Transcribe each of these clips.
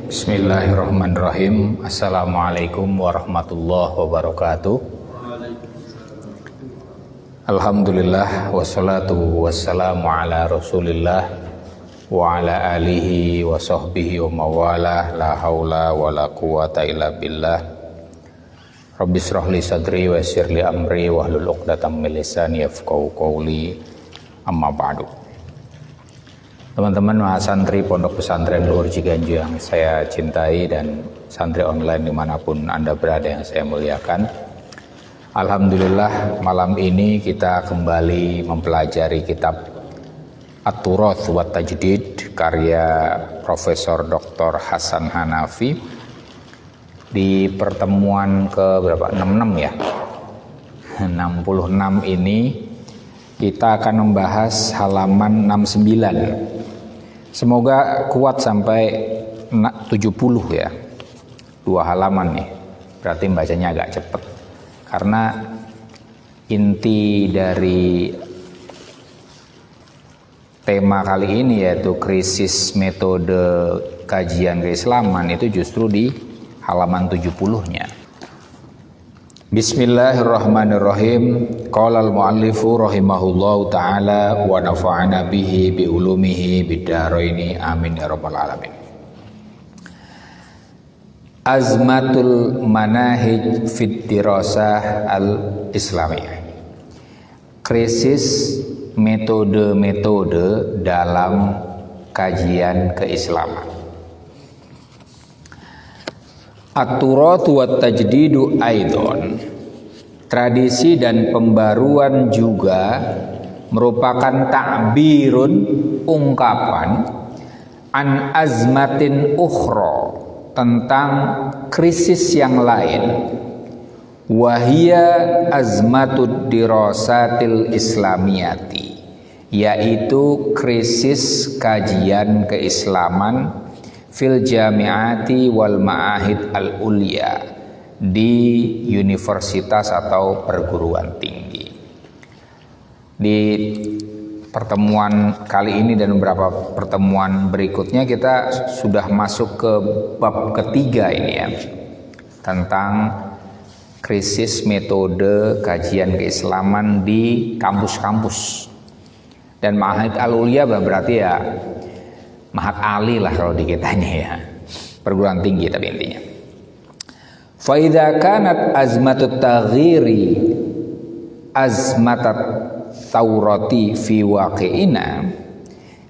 Bismillahirrahmanirrahim. Assalamualaikum warahmatullahi wabarakatuh. Alhamdulillah wassalatu wassalamu ala rasulillah wa ala alihi wa sahbihi wa mawalah, la haula wa la quwata illa billah. Rabbi shrah li sadri wa yassir li amri wahlul 'uqdatam min lisani yafqahu qawli. Amma ba'du. Teman-teman santri Pondok Pesantren Luhur Ciganjur yang saya cintai dan santri online dimanapun Anda berada yang saya muliakan, alhamdulillah malam ini kita kembali mempelajari kitab At-Turath wa Tajdid karya Profesor Dr. Hasan Hanafi. Di pertemuan ke berapa? 66 ya. 66 ini kita akan membahas halaman 69. Semoga kuat sampai 70 ya. 2 halaman nih. Berarti bacanya agak cepat. Karena inti dari tema kali ini yaitu krisis metode kajian keislaman itu justru di halaman 70-nya. Bismillahirrahmanirrahim. Qala al-muallifu rahimahullahu ta'ala wa nafa'ana bihi bi ulumihi bid-dharaini amin ya rabbal alamin. Azmatul manahij fid dirasah al-islamiyah. Krisis metode-metode dalam kajian keislaman. At-Turath wa Tajdidu aidon. Tradisi dan pembaruan juga merupakan ta'birun, ungkapan an azmatin ukhra, tentang krisis yang lain. Wahia azmatud dirasatil islamiyati, yaitu krisis kajian keislaman fil jami'ati wal ma'ahid al-ulya, di universitas atau perguruan tinggi. Di pertemuan kali ini dan beberapa pertemuan berikutnya kita sudah masuk ke bab ketiga ini ya, tentang krisis metode kajian keislaman di kampus-kampus. Dan ma'ahid al-ulya berarti ya Mahat Ali lah kalau di kitanya ya, perguruan tinggi tapi intinya. Fa idza kanat azmatut taghyiri azmatat taurati fi waqi'ina,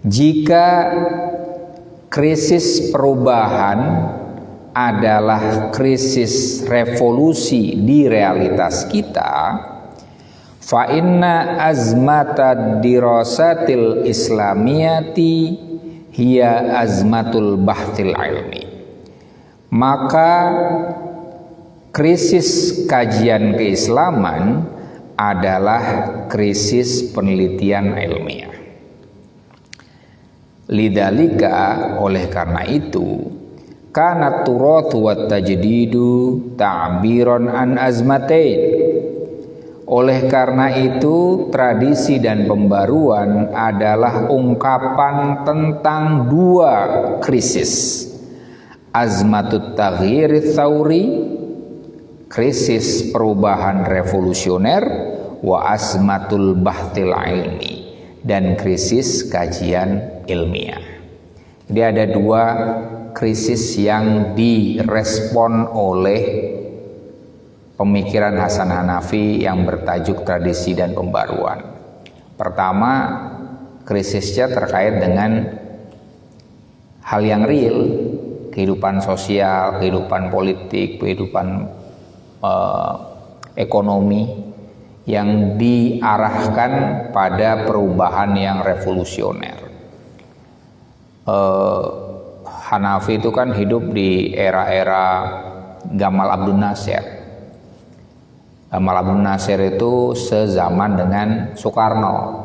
jika krisis perubahan adalah krisis revolusi di realitas kita, fa inna azmatad dirasatil islamiyati hiya azmatul bahtil ilmi, maka krisis kajian keislaman adalah krisis penelitian ilmiah. Lidzalika, oleh karena itu, kana turath wa tajdidu ta'biron an azmatain. Oleh karena itu, tradisi dan pembaruan adalah ungkapan tentang 2 krisis. Azmatut taghyir tsauri, krisis perubahan revolusioner, wa azmatul bahtil ilmi, dan krisis kajian ilmiah. Jadi ada 2 krisis yang direspon oleh pemikiran Hasan Hanafi yang bertajuk tradisi dan pembaruan. Pertama, krisisnya terkait dengan hal yang real, kehidupan sosial, kehidupan politik, kehidupan ekonomi yang diarahkan pada perubahan yang revolusioner. Hanafi itu kan hidup di era-era Gamal Abdul Nasir. Gamal Abdul Nasir itu sezaman dengan Soekarno.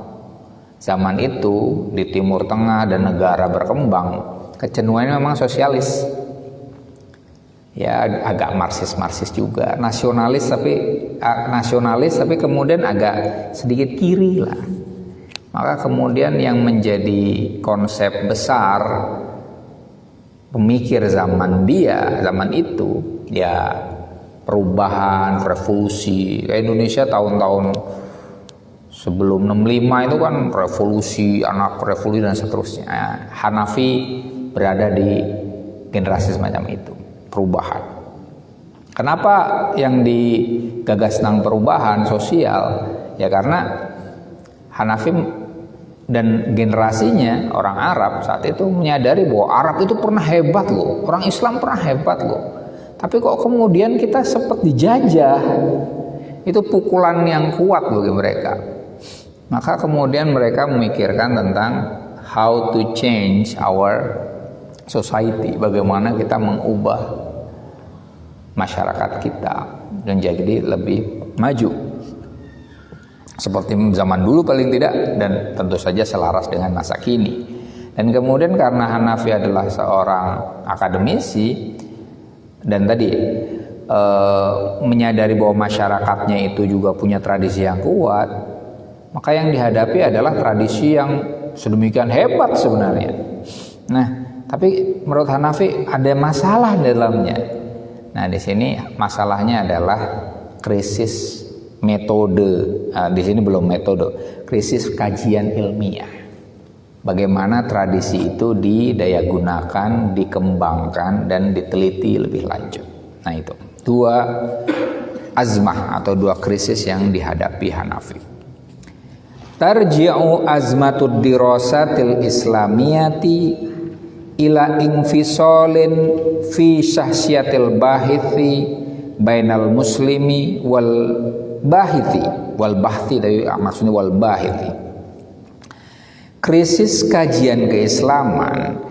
Zaman itu di Timur Tengah dan negara berkembang, kecenderungannya memang sosialis. Ya agak marxis juga, nasionalis tapi kemudian agak sedikit kiri lah. Maka kemudian yang menjadi konsep besar pemikir zaman itu ya perubahan, revolusi. Kayak Indonesia tahun-tahun sebelum 65 itu kan revolusi, anak revolusi dan seterusnya. Hanafi berada di generasi semacam itu, perubahan. Kenapa yang digagas tentang perubahan sosial? Ya karena Hanafi dan generasinya orang Arab saat itu menyadari bahwa Arab itu pernah hebat loh, orang Islam pernah hebat loh. Tapi kok kemudian kita sempat dijajah. Itu pukulan yang kuat bagi mereka. Maka kemudian mereka memikirkan tentang how to change our society, bagaimana kita mengubah masyarakat kita dan jadi lebih maju seperti zaman dulu paling tidak, dan tentu saja selaras dengan masa kini. Dan kemudian karena Hanafi adalah seorang akademisi dan tadi menyadari bahwa masyarakatnya itu juga punya tradisi yang kuat, maka yang dihadapi adalah tradisi yang sedemikian hebat sebenarnya. Nah, tapi menurut Hanafi ada masalah di dalamnya. Nah, di sini masalahnya adalah krisis metode. Nah, di sini belum metode, krisis kajian ilmiah. Bagaimana tradisi itu didayagunakan, dikembangkan dan diteliti lebih lanjut. Nah, itu dua azmah atau dua krisis yang dihadapi Hanafi. Tarji'u azmatud dirasatil islamiyati ila infisolin fi syahsiyatil bahithi bainal muslimi wal bahthi dari maksudnya wal bahithi. Krisis kajian keislaman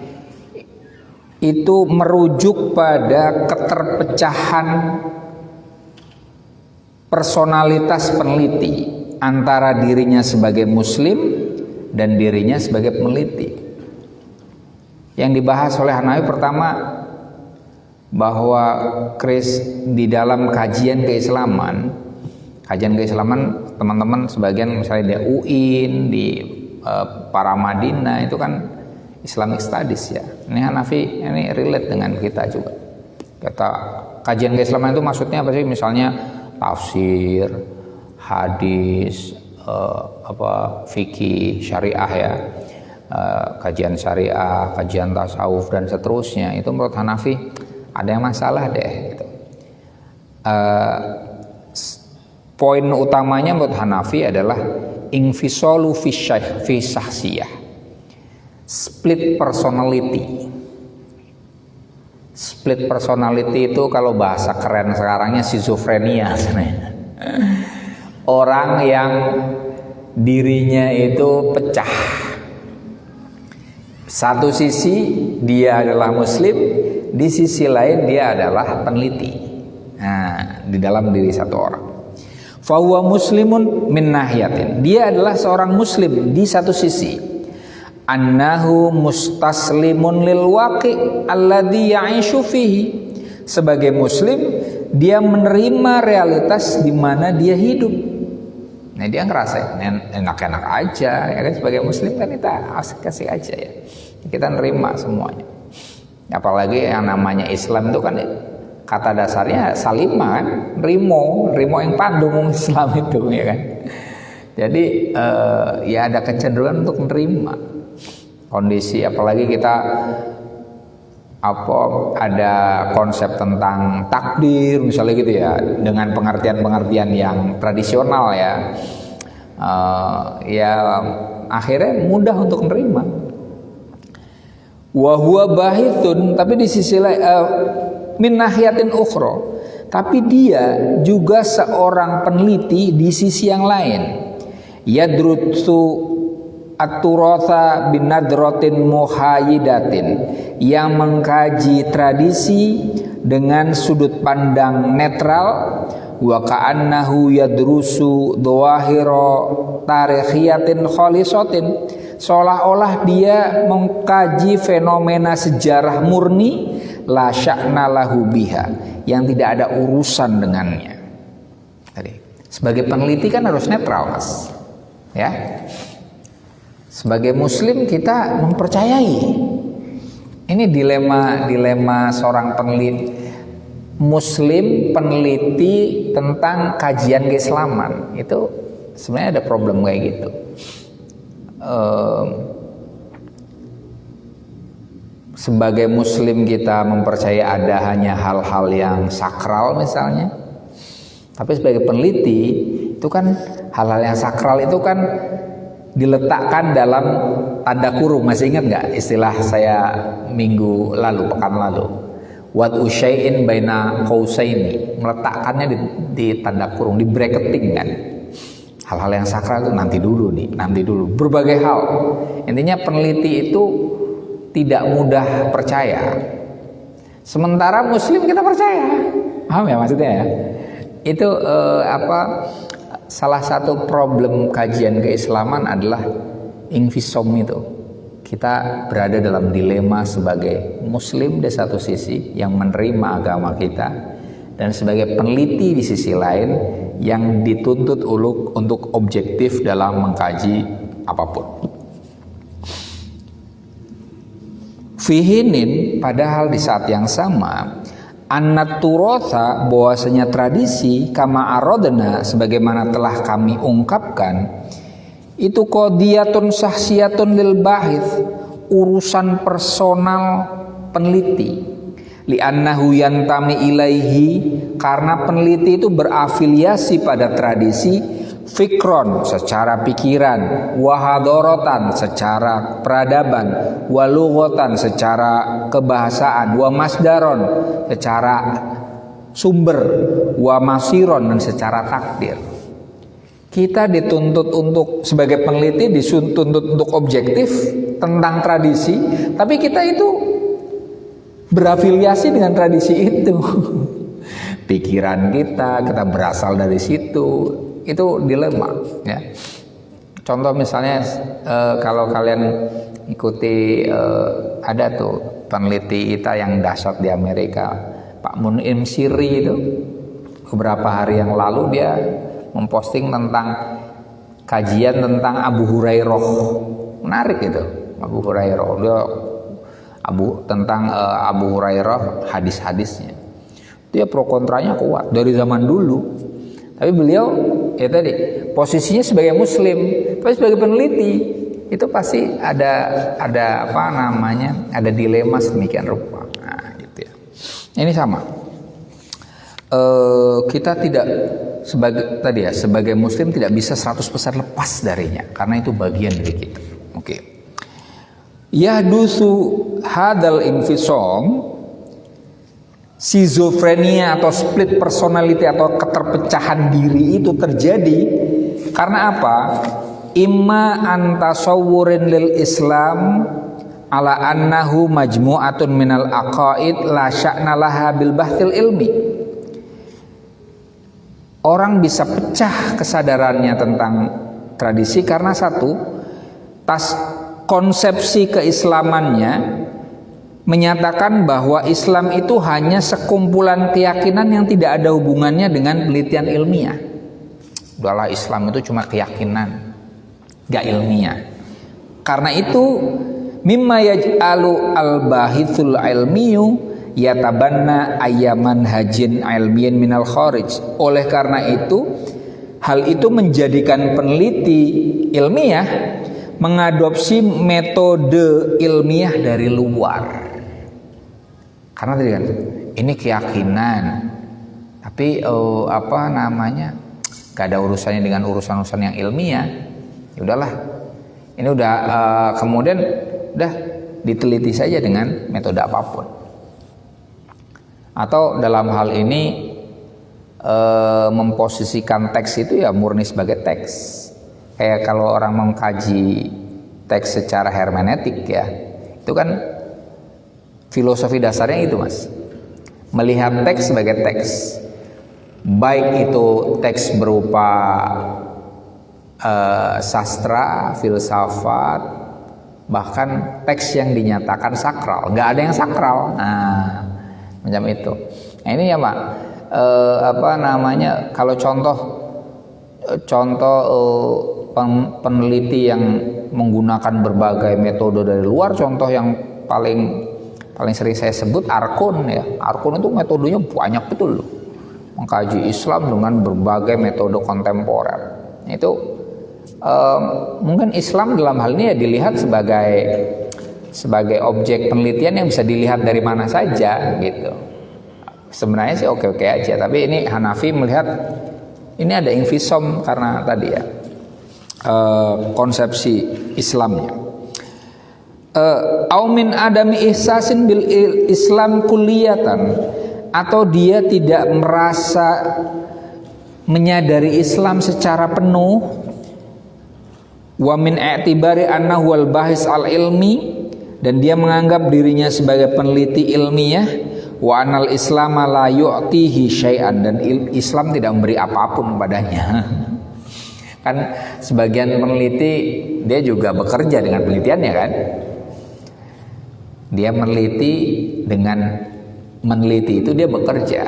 itu merujuk pada keterpecahan personalitas peneliti antara dirinya sebagai muslim dan dirinya sebagai peneliti. Yang dibahas oleh Hanafi pertama bahwa di dalam kajian keislaman teman-teman sebagian misalnya di UIN, di Paramadina itu kan Islamic Studies ya. Ini Hanafi ini relate dengan kita juga. Kata kajian keislaman itu maksudnya apa sih? Misalnya tafsir, hadis, fikih, syariah ya. Kajian syariah, kajian tasawuf dan seterusnya, itu menurut Hanafi ada yang masalah deh gitu. Poin utamanya menurut Hanafi adalah infisolu fi syahsiyah, split personality. Split personality itu kalau bahasa keren sekarangnya schizophrenia sebenarnya. Orang yang dirinya itu pecah. Satu sisi dia adalah muslim, di sisi lain dia adalah peneliti. Nah, di dalam diri satu orang. Fahuwa muslimun min nahiyatin. Dia adalah seorang muslim di satu sisi. Annahu mustaslimun lil waqi alladhi ya'ishu fihi. Sebagai muslim, dia menerima realitas di mana dia hidup. Nah, dia ngerasa enak-enak aja ya kan, sebagai muslim kan kita asik-asik aja ya. Kita nerima semuanya. Apalagi yang namanya Islam itu kan kata dasarnya salimah kan, rimo yang pandung Islam itu ya kan. Jadi ya ada kecenderungan untuk menerima kondisi, apalagi kita ada konsep tentang takdir misalnya gitu ya, dengan pengertian yang tradisional ya, ya akhirnya mudah untuk menerima. Wa huwa bahithun, tapi di sisi lain min nahiyatin ukhra, tapi dia juga seorang peneliti di sisi yang lain. Yadrutsu at-turatha binadratin muhayyidatin, yang mengkaji tradisi dengan sudut pandang netral. Wa ka'annahu yadrusu dhawahira tarikhiyatin khalisatin, seolah-olah dia mengkaji fenomena sejarah murni, la sya'na lahu biha, yang tidak ada urusan dengannya. Tadi sebagai peneliti kan harus netral, Mas. Ya. Sebagai muslim kita mempercayai Ini dilema seorang peneliti Muslim, peneliti tentang kajian keislaman. Itu sebenarnya ada problem kayak gitu. Sebagai Muslim kita mempercayai ada hanya hal-hal yang sakral misalnya, tapi sebagai peneliti itu kan hal-hal yang sakral itu kan diletakkan dalam tanda kurung. Masih ingat nggak istilah saya minggu lalu, pekan lalu? Wat usyai'in baina qausaini, meletakkannya di tanda kurung, di bracketing kan. Hal-hal yang sakral itu nanti dulu. Berbagai hal. Intinya peneliti itu tidak mudah percaya. Sementara Muslim kita percaya. Paham ya maksudnya ya? Itu salah satu problem kajian keislaman adalah infisom itu. Kita berada dalam dilema sebagai Muslim di satu sisi yang menerima agama kita, dan sebagai peneliti di sisi lain yang dituntut untuk objektif dalam mengkaji apapun. Fihinin, padahal di saat yang sama, an-naturotha, bahwasanya tradisi, kama arodna, sebagaimana telah kami ungkapkan, itu qadiyatun sahsiyatun lil bahith, urusan personal peneliti. Li'annahu yantami ilaihi, karena peneliti itu berafiliasi pada tradisi, fikron secara pikiran, wahadorotan secara peradaban, walugotan secara kebahasaan, wa masdaron secara sumber, wa masiron dan secara takdir. Kita dituntut untuk sebagai peneliti dituntut untuk objektif tentang tradisi, tapi kita itu berafiliasi dengan tradisi itu. Pikiran kita berasal dari situ. Itu dilema ya. Contoh misalnya kalau kalian ikuti ada tuh peneliti kita yang dahsyat di Amerika, Pak Mun'im Siri itu, beberapa hari yang lalu dia memposting tentang kajian tentang Abu Hurairah. Menarik itu, Abu Hurairah. Dia tentang Abu Hurairah, hadis-hadisnya. Dia pro kontranya kuat dari zaman dulu. Tapi beliau ya tadi posisinya sebagai Muslim, tapi sebagai peneliti itu pasti ada ada dilema sedemikian rupa. Nah, gitu ya. Ini sama. Kita tidak sebagai Muslim tidak bisa 100% lepas darinya, karena itu bagian dari kita. Oke. Yahdusu hadal infisom, schizofrenia atau split personality atau keterpecahan diri itu terjadi karena apa? Imma antasawwurin lil Islam ala annahu majmu'atun minal aqaid la sya'na laha bil bahthil ilmi. Orang bisa pecah kesadarannya tentang tradisi karena satu, konsepsi keislamannya menyatakan bahwa Islam itu hanya sekumpulan keyakinan yang tidak ada hubungannya dengan penelitian ilmiah. Udahlah, Islam itu cuma keyakinan, gak ilmiah. Karena itu mimma yaj'alu al-bahithul ilmiyu yatabanna ayyaman hajin ilmiyin minal kharij. Oleh karena itu, hal itu menjadikan peneliti ilmiah mengadopsi metode ilmiah dari luar. Karena tadi kan ini keyakinan, tapi gak ada urusannya dengan urusan-urusan yang ilmiah. Ya udahlah, ini udah kemudian udah diteliti saja dengan metode apapun. Atau dalam hal ini memposisikan teks itu ya murni sebagai teks. Kayak kalau orang mengkaji teks secara hermeneutik ya, itu kan filosofi dasarnya itu mas, melihat teks sebagai teks, baik itu teks berupa sastra, filsafat, bahkan teks yang dinyatakan sakral. Nggak ada yang sakral, nah macam itu. Nah ini ya pak, kalau contoh peneliti yang menggunakan berbagai metode dari luar, contoh yang paling paling sering saya sebut Arkun ya. Arkun itu metodenya banyak betul loh. Mengkaji Islam dengan berbagai metode kontemporer. Itu mungkin Islam dalam hal ini ya dilihat sebagai objek penelitian yang bisa dilihat dari mana saja gitu. Sebenarnya sih oke-oke aja, tapi ini Hanafi melihat ini ada infisom karena tadi ya konsepsi Islamnya. Au min adami ihsasin bil Islam kulliyatan, atau dia tidak merasa menyadari Islam secara penuh. Wa min i'tibari annahu wal bahis al ilmi, dan dia menganggap dirinya sebagai peneliti ilmiah. Wa anal Islam la yu'tihi syai'an, dan Islam tidak memberi apapun padanya. Kan sebagian peneliti dia juga bekerja dengan penelitiannya kan. Dia meneliti itu dia bekerja.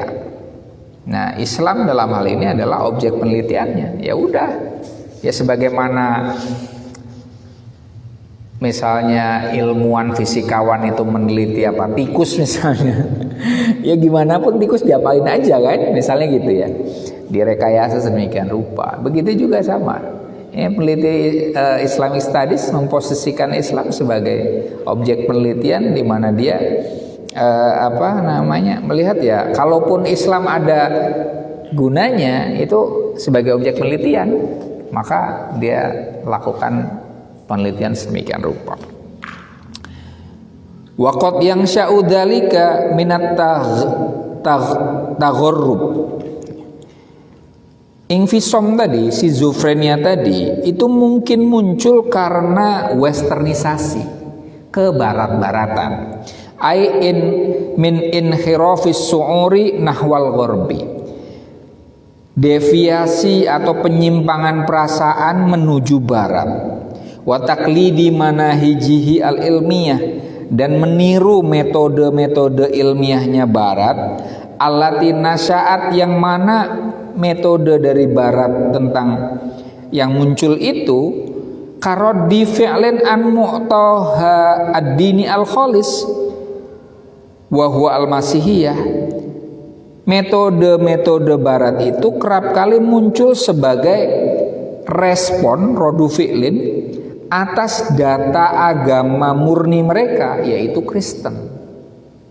Nah, Islam dalam hal ini adalah objek penelitiannya. Ya udah. Ya sebagaimana misalnya ilmuwan fisikawan itu meneliti apa tikus misalnya. Ya gimana pun tikus diapain aja kan, misalnya gitu ya. Direkayasa sedemikian rupa. Begitu juga sama. Peneliti Islamic Studies memposisikan Islam sebagai objek penelitian, di mana dia melihat ya, kalaupun Islam ada gunanya itu sebagai objek penelitian, maka dia lakukan penelitian sedemikian rupa. Waqad yang sya'udzalika minat taghurrub. Infisom tadi, schizofrenia tadi, itu mungkin muncul karena westernisasi, kebarat-baratan. Min inhirafis su'uri nahwal gharbi. Deviasi atau penyimpangan perasaan menuju barat. Wa taqlidi manahijihi al-ilmiyah, dan meniru metode-metode ilmiahnya barat. Allati nasya'at, yang mana metode dari barat tentang yang muncul itu karoddi fi'lin an mu'taha ad-dini al-khalis wa huwa al-masihiyah. Metode-metode barat itu kerap kali muncul sebagai respon rodu fi'lin atas data agama murni mereka, yaitu Kristen.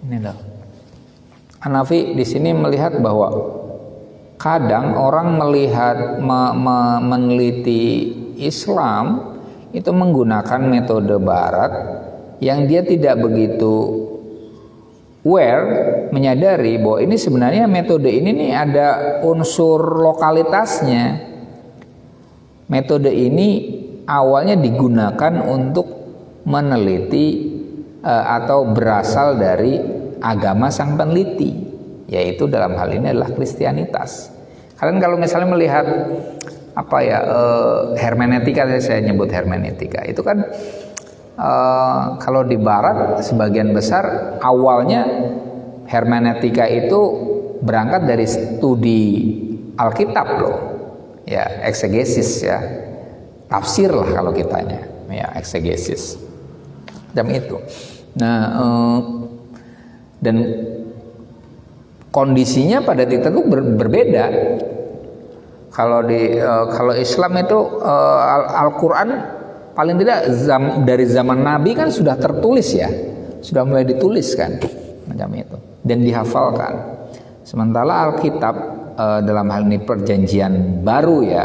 Ini loh. Hanafi di sini melihat bahwa kadang orang melihat meneliti Islam itu menggunakan metode barat yang dia tidak begitu menyadari bahwa ini sebenarnya metode ini nih ada unsur lokalitasnya. Metode ini awalnya digunakan untuk meneliti atau berasal dari agama sang peneliti, yaitu dalam hal ini adalah Kristianitas. Kalian kalau misalnya melihat hermeneutika, saya nyebut hermeneutika, itu kan kalau di barat sebagian besar awalnya hermeneutika itu berangkat dari studi Alkitab loh, ya eksegesis ya, tafsir lah kalau kitanya, ya eksegesis jam itu. Nah dan kondisinya pada titik itu berbeda. Kalau Islam itu Al-Quran paling tidak dari zaman Nabi kan sudah tertulis ya, sudah mulai ditulis kan macam itu dan dihafalkan. Sementara Alkitab dalam hal ini perjanjian baru ya,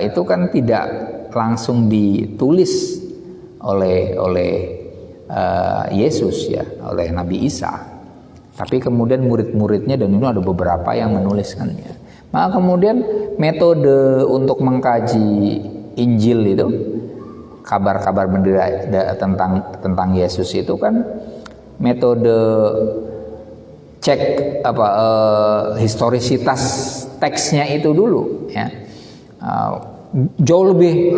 itu kan tidak langsung ditulis oleh Yesus ya, oleh Nabi Isa. Tapi kemudian murid-muridnya, dan ini ada beberapa yang menuliskannya. Maka kemudian metode untuk mengkaji Injil itu, kabar-kabar bendera tentang Yesus itu kan metode cek historisitas teksnya itu dulu ya. Jauh lebih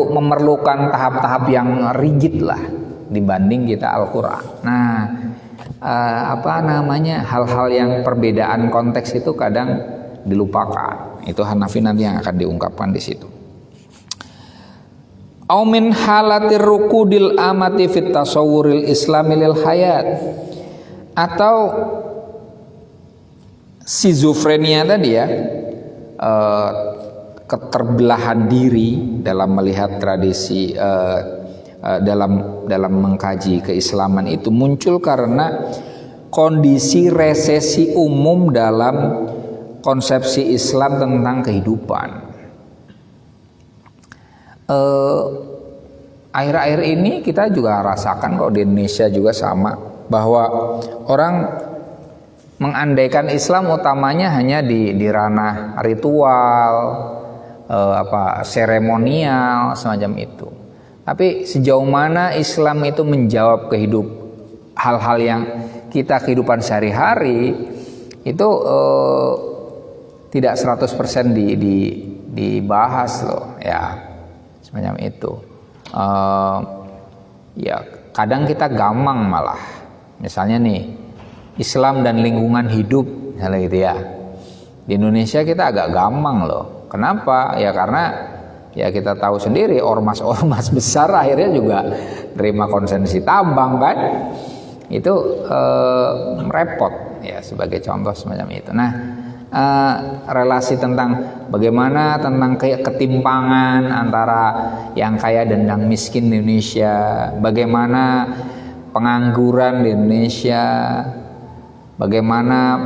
memerlukan tahap-tahap yang rigid lah dibanding kita Al-Quran. Nah, hal-hal yang perbedaan konteks itu kadang dilupakan. Itu Hanafi nanti yang akan diungkapkan di situ. au min halatir rukudil amati fit tasawwuril islami lil hayat, atau schizofrenia tadi ya, keterbelahan diri dalam melihat tradisi, dalam mengkaji keislaman itu muncul karena kondisi resesi umum dalam konsepsi Islam tentang kehidupan. Akhir-akhir ini kita juga rasakan kok di Indonesia juga sama, bahwa orang mengandaikan Islam utamanya hanya di ranah ritual, seremonial semacam itu. Tapi sejauh mana Islam itu menjawab hal-hal yang kita kehidupan sehari-hari itu tidak 100% dibahas loh ya, semacam itu. Ya kadang kita gamang malah, misalnya nih Islam dan lingkungan hidup misalnya gitu ya. Di Indonesia kita agak gamang loh. Kenapa? Ya karena ya kita tahu sendiri ormas-ormas besar akhirnya juga terima konsesi tambang kan. Itu repot ya, sebagai contoh semacam itu. Nah, relasi tentang bagaimana tentang ketimpangan antara yang kaya dan yang miskin di Indonesia, bagaimana pengangguran di Indonesia, bagaimana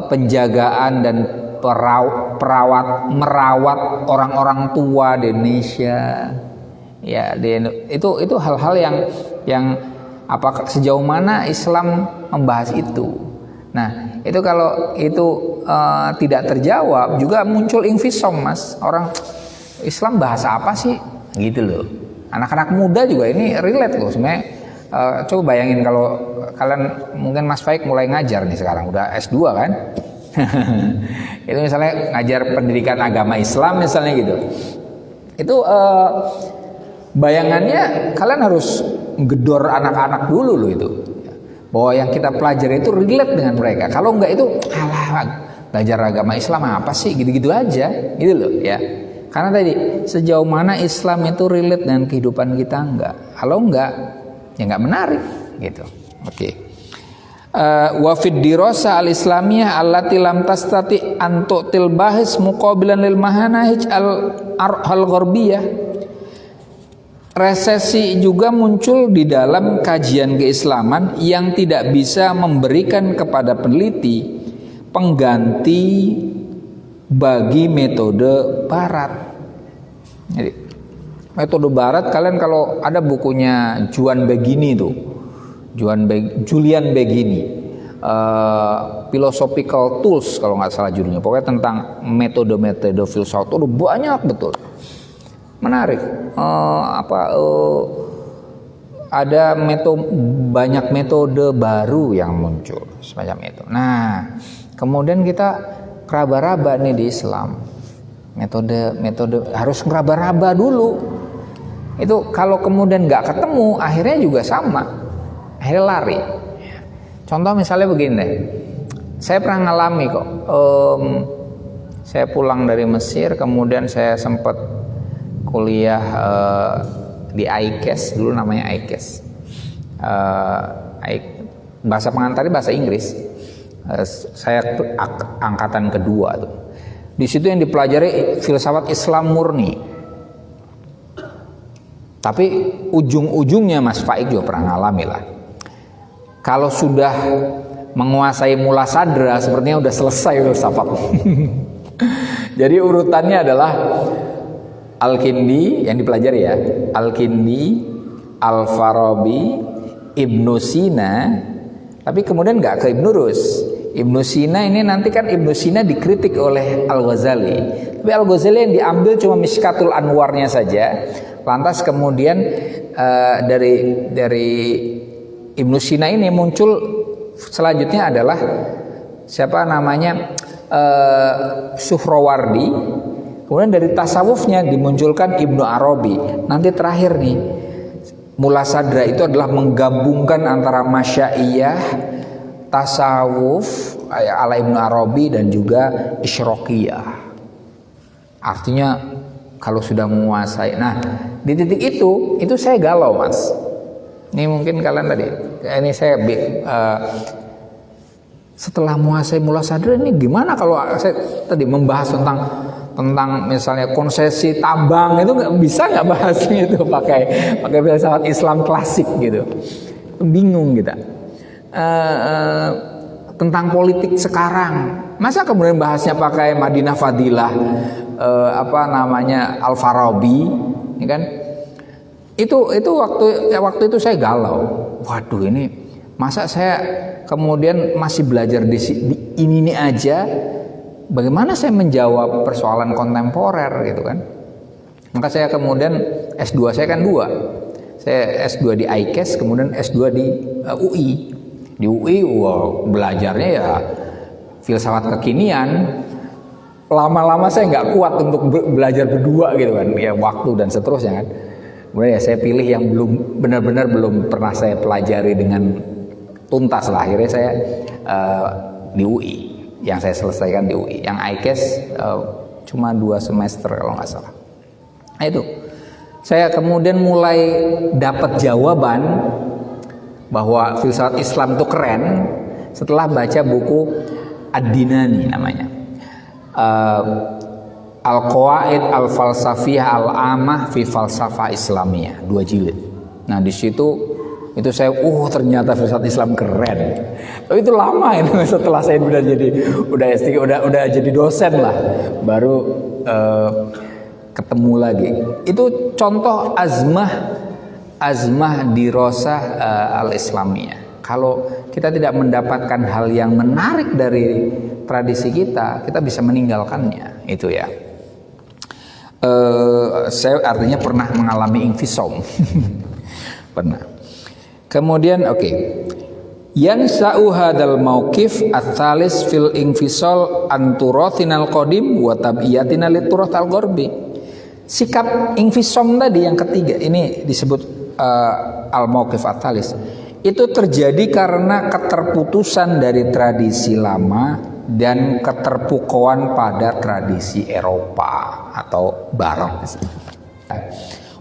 penjagaan dan merawat orang-orang tua di Indonesia. Ya, itu hal-hal yang apakah sejauh mana Islam membahas itu. Nah, itu kalau itu tidak terjawab juga muncul infisom, Mas. Orang Islam bahas apa sih? Gitu loh. Anak-anak muda juga ini relate loh sebenarnya. Coba bayangin kalau kalian, mungkin Mas Faik mulai ngajar nih sekarang, udah S2 kan? Itu misalnya ngajar pendidikan agama Islam misalnya gitu. Itu bayangannya kalian harus gedor anak-anak dulu loh itu, bahwa yang kita pelajari itu relate dengan mereka. Kalau enggak itu belajar agama Islam apa sih, gitu-gitu aja gitu loh ya. Karena tadi sejauh mana Islam itu relate dengan kehidupan kita enggak. Kalau enggak ya enggak menarik gitu. Oke. Wa fid dirasa al-islamiyah allati lam tastati an tu'til bahis muqabilan lil mahanahij al-gharbiyah. Resesi juga muncul di dalam kajian keislaman yang tidak bisa memberikan kepada peneliti pengganti bagi metode barat. Jadi metode barat, kalian kalau ada bukunya Julian Baggini tuh, Julian Baggini, Philosophical Tools kalau nggak salah judulnya, pokoknya tentang metode-metode filsafat itu banyak betul. Menarik, ada banyak metode baru yang muncul semacam itu. Nah, kemudian kita raba-raba nih di Islam, metode harus ngeraba-raba dulu. Itu kalau kemudian nggak ketemu, akhirnya juga sama, akhirnya lari. Contoh misalnya begini deh, saya pernah ngalami kok. Saya pulang dari Mesir, kemudian saya sempat kuliah di ICAS, dulu namanya ICAS. Bahasa pengantarnya bahasa Inggris. Saya angkatan kedua tuh. Di situ yang dipelajari filsafat Islam murni. Tapi ujung-ujungnya Mas Faik juga pernah ngalami lah. Kalau sudah menguasai mula sadra, sepertinya udah selesai filsafat. Jadi urutannya adalah Al-Kindi yang dipelajari ya, Al-Kindi, Al-Farabi, Ibnu Sina, tapi kemudian nggak ke Ibnu Rus. Ibnu Sina ini nanti kan Ibnu Sina dikritik oleh Al-Ghazali, tapi Al-Ghazali yang diambil cuma Mishkatul Anwarnya saja. Lantas kemudian dari Ibnu Sina ini muncul selanjutnya adalah siapa namanya, Suhrawardi. Kemudian dari tasawufnya dimunculkan Ibnu Arabi. Nanti terakhir nih, mula sadra itu adalah menggabungkan antara masyaiyah, tasawuf ala Ibnu Arabi dan juga isyraqiyah. Artinya kalau sudah menguasai. Nah, di titik itu saya galau, Mas. Ini mungkin kalian tadi, ini saya setelah menguasai mula sadar, ini gimana kalau saya tadi membahas tentang misalnya konsesi tambang, itu nggak bahasnya itu pakai filsafat Islam klasik gitu. Bingung kita. Tentang politik sekarang, masa kemudian bahasnya pakai Madinah Fadilah, Al-Farabi, ya kan? Itu waktu itu saya galau. Waduh, ini masa saya kemudian masih belajar di ini aja, bagaimana saya menjawab persoalan kontemporer gitu kan? Maka saya kemudian S2 saya kan 2. Saya S2 di IKES, kemudian S2 di UI. Di UI belajarnya ya filsafat kekinian. Lama-lama saya nggak kuat untuk belajar berdua gitu kan, ya waktu dan seterusnya kan. Kemudian ya saya pilih yang benar-benar belum pernah saya pelajari dengan tuntas lah. Akhirnya saya di UI, yang saya selesaikan di UI. Yang IKES cuma 2 semester kalau nggak salah. Nah itu, saya kemudian mulai dapat jawaban bahwa filsafat Islam itu keren setelah baca buku Ad-Dinani namanya, Al-Qawaid Al-Falsafiyah Al-Amah fi Falsafah Islamiyah, 2 jilid. Nah di situ itu saya ternyata filsafat Islam keren. Tapi itu lama itu setelah saya udah S3 udah jadi dosen lah, baru ketemu lagi. Itu contoh azmah dirosah al-Islamiyah. Kalau kita tidak mendapatkan hal yang menarik dari tradisi kita bisa meninggalkannya. Itu ya. Saya artinya pernah mengalami infisom. Pernah. Kemudian Yansa'u hadal mauqif ats-tsalis fil infisal anturathinal qadim wa tabiyatina liturath al-gharbi. Sikap infisom tadi yang ketiga ini disebut al-mauqif ats-tsalis. Itu terjadi karena keterputusan dari tradisi lama dan keterpukauan pada tradisi Eropa atau Barat.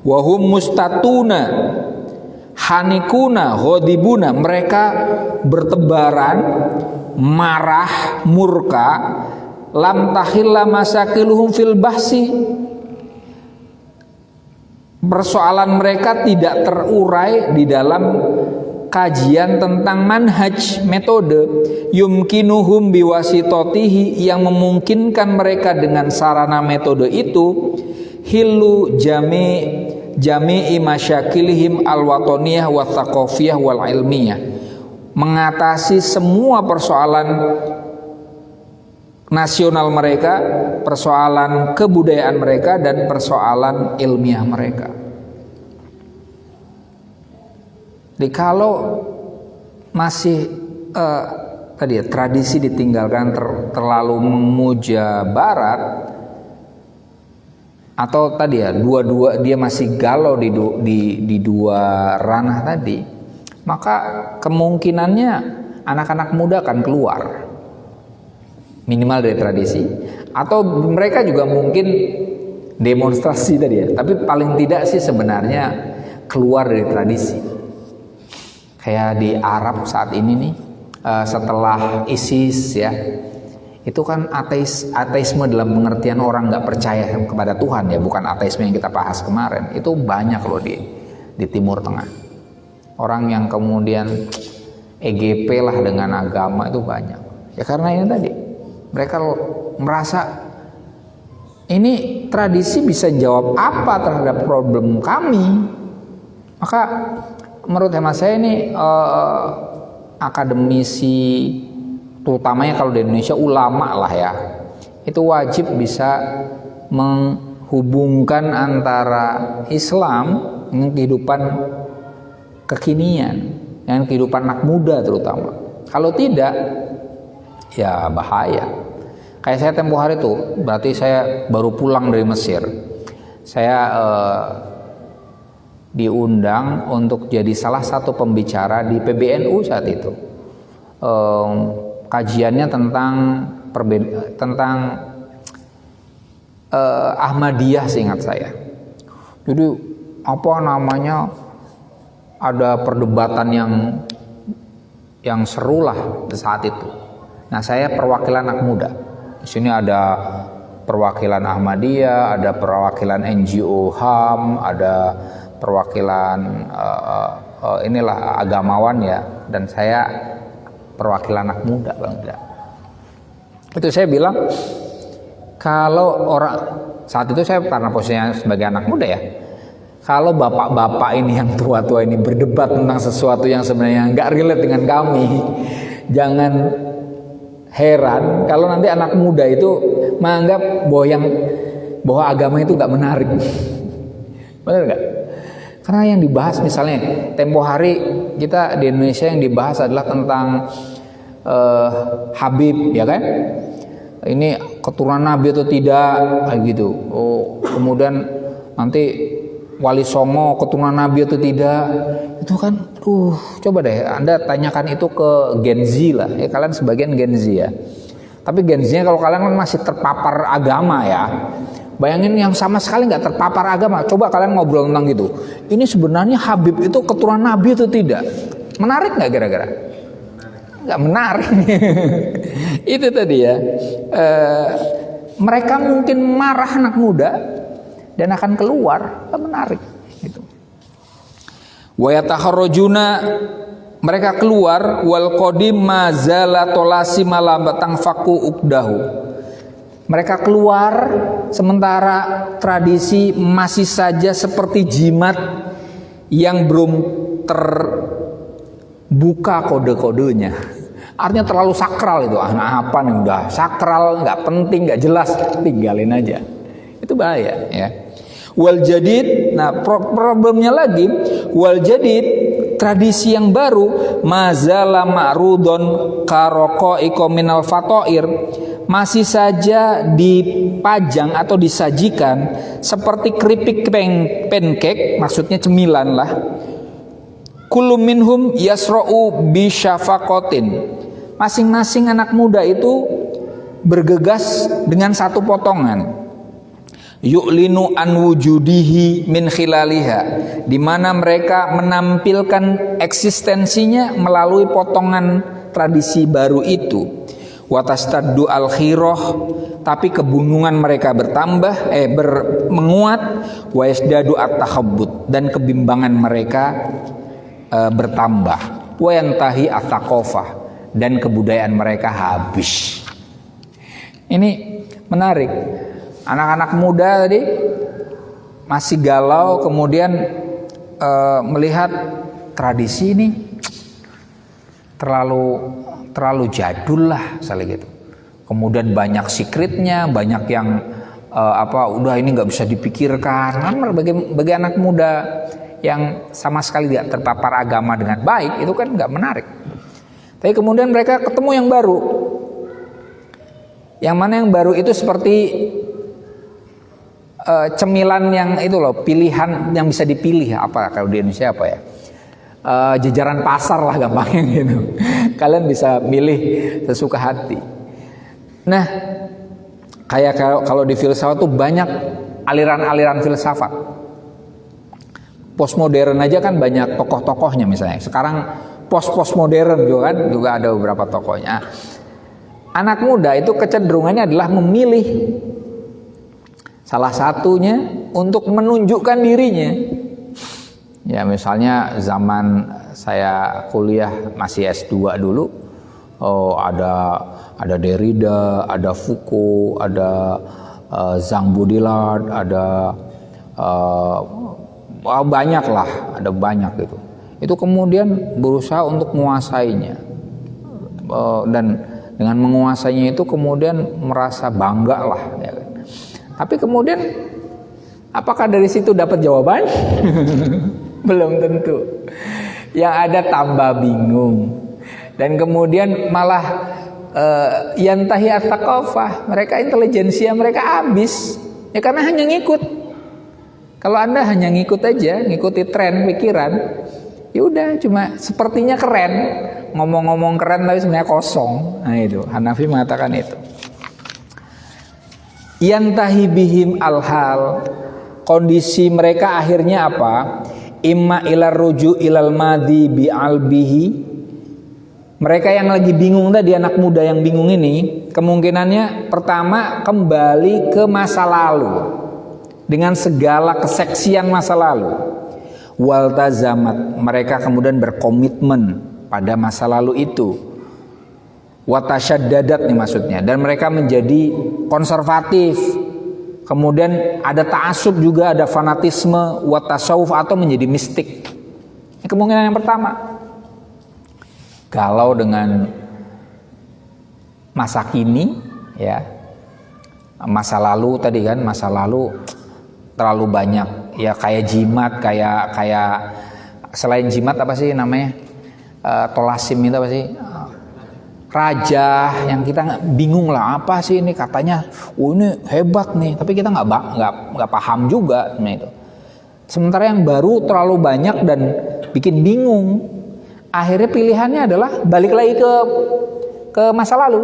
Wa hum mustatuna hanikuna ghodibuna, mereka bertebaran, marah, murka, lam tahilla masakiluhum fil bahsi, persoalan mereka tidak terurai di dalam kajian tentang manhaj, metode, yumkinuhum biwasitotihi, yang memungkinkan mereka dengan sarana metode itu, hilu jami'i masyakilihim al-watoniyah wa thaqafiyah wal ilmiyah, mengatasi semua persoalan nasional mereka, persoalan kebudayaan mereka, dan persoalan ilmiah mereka. Jadi kalau masih tradisi ditinggalkan terlalu memuja Barat, atau tadi ya dua dia masih galau di dua ranah tadi, maka kemungkinannya anak-anak muda akan keluar minimal dari tradisi, atau mereka juga mungkin demonstrasi tadi ya, tapi paling tidak sih sebenarnya keluar dari tradisi. Kayak di Arab saat ini nih, setelah ISIS ya, itu kan ateisme dalam pengertian orang nggak percaya kepada Tuhan ya, bukan ateisme yang kita bahas kemarin. Itu banyak loh di Timur Tengah, orang yang kemudian EGP lah dengan agama, itu banyak ya, karena ini tadi mereka merasa ini tradisi bisa jawab apa terhadap problem kami. Maka menurut hemat saya ini akademisi, terutamanya kalau di Indonesia ulama lah ya, itu wajib bisa menghubungkan antara Islam dengan kehidupan kekinian, dengan kehidupan anak muda terutama. Kalau tidak, ya bahaya. Kayak saya tempo hari itu, berarti saya baru pulang dari Mesir, saya diundang untuk jadi salah satu pembicara di PBNU saat itu. Kajiannya tentang Ahmadiyah seingat saya. Jadi apa namanya, ada perdebatan yang seru lah saat itu. Nah, saya perwakilan anak muda. Di sini ada perwakilan Ahmadiyah, ada perwakilan NGO HAM, ada perwakilan inilah agamawan ya, dan saya perwakilan anak muda, Bang. Itu saya bilang, kalau orang saat itu saya karena posisinya sebagai anak muda ya, kalau bapak-bapak ini yang tua-tua ini berdebat tentang sesuatu yang sebenarnya nggak relate dengan kami, jangan heran kalau nanti anak muda itu menganggap bahwa agama itu nggak menarik. Benar nggak? Karena yang dibahas misalnya tempo hari kita di Indonesia yang dibahas adalah tentang Habib, ya kan? Ini keturunan Nabi atau tidak, kayak gitu. Oh, kemudian nanti Wali Songo keturunan Nabi atau tidak, itu kan, coba deh Anda tanyakan itu ke Gen Z lah, ya kalian sebagian Gen Z ya. Tapi Gen Z-nya kalau kalian kan masih terpapar agama ya. Bayangin yang sama sekali nggak terpapar agama, coba kalian ngobrol tentang gitu. Ini sebenarnya Habib itu keturunan Nabi atau tidak? Menarik nggak kira-kira? Nggak menarik. Itu tadi ya. Mereka mungkin marah anak muda dan akan keluar, nggak menarik. Gitu. Wa yataharrajuna, mereka keluar, wal qadim mazala tolasi malam batang faku ukdahu. Mereka keluar sementara tradisi masih saja seperti jimat yang belum terbuka kode-kodenya. Artinya terlalu sakral itu. Nah, apa nih, udah sakral, nggak penting, nggak jelas, tinggalin aja. Itu bahaya ya. Wal jadid, nah problemnya lagi, wal jadid, tradisi yang baru, mazala ma'rudon karaqaiqa minal fatoir, masih saja dipajang atau disajikan seperti keripik pancake, maksudnya cemilan lah. Kullu minhum yasra'u bi syafaqatin. Masing-masing anak muda itu bergegas dengan satu potongan. Yu'linu an wujudihi min khilaliha, di mana mereka menampilkan eksistensinya melalui potongan tradisi baru itu. Watastaddu al-khirah, tapi kebingungan mereka bertambah menguat. Wa yasdadu at-takhabbut, dan kebimbangan mereka bertambah. Wa yantahi at-thaqafah, dan kebudayaan mereka habis. Ini menarik. Anak-anak muda tadi masih galau, kemudian melihat tradisi ini terlalu jadul lah, misalnya gitu. Kemudian banyak secretnya, banyak yang udah ini nggak bisa dipikirkan. Karena bagi anak muda yang sama sekali tidak terpapar agama dengan baik, itu kan nggak menarik. Tapi kemudian mereka ketemu yang baru. Yang mana yang baru itu seperti cemilan yang itu loh, pilihan yang bisa dipilih, apa kalau di Indonesia apa ya, jajaran pasar lah gampangnya gitu. Kalian bisa milih sesuka hati. Nah, kayak kalau di filsafat tuh banyak aliran-aliran filsafat. Postmodern aja kan banyak tokoh-tokohnya misalnya. Sekarang postmodern juga ada beberapa tokohnya. Anak muda itu kecenderungannya adalah memilih salah satunya untuk menunjukkan dirinya. Ya misalnya zaman saya kuliah masih S2 dulu, ada Derrida, ada Foucault, ada Jean Baudrillard, ada banyak lah, ada banyak gitu. Itu kemudian berusaha untuk menguasainya, dan dengan menguasainya itu kemudian merasa bangga lah. Ya. Tapi kemudian apakah dari situ dapat jawaban? Belum tentu. Yang ada tambah bingung. Dan kemudian malah yantahi at-thaqafah, mereka intelijensia mereka habis. Ya karena hanya ngikut. Kalau Anda hanya ngikut aja, ngikuti tren pikiran, ya udah cuma sepertinya keren, ngomong-ngomong keren tapi sebenarnya kosong. Nah itu Hanafi mengatakan itu. yantahi bihim al-hal, kondisi mereka akhirnya apa? Imma ilar ruju ilal madi bi'albihi. Mereka yang lagi bingung tadi, anak muda yang bingung ini, kemungkinannya pertama kembali ke masa lalu dengan segala keseksian masa lalu. Waltazamat, mereka kemudian berkomitmen pada masa lalu itu. Watasyaddadat nih maksudnya, dan mereka menjadi konservatif. Kemudian ada ta'assub juga, ada fanatisme, watasawuf atau menjadi mistik. Ini kemungkinan yang pertama. Kalau dengan masa kini, ya, masa lalu tadi kan, masa lalu terlalu banyak, ya kayak jimat, kayak selain jimat apa sih namanya, tolasim itu apa sih, raja, yang kita bingung lah apa sih ini, katanya, oh ini hebat nih, tapi kita nggak paham juga, nah itu. Sementara yang baru terlalu banyak dan bikin bingung. Akhirnya pilihannya adalah balik lagi ke masa lalu.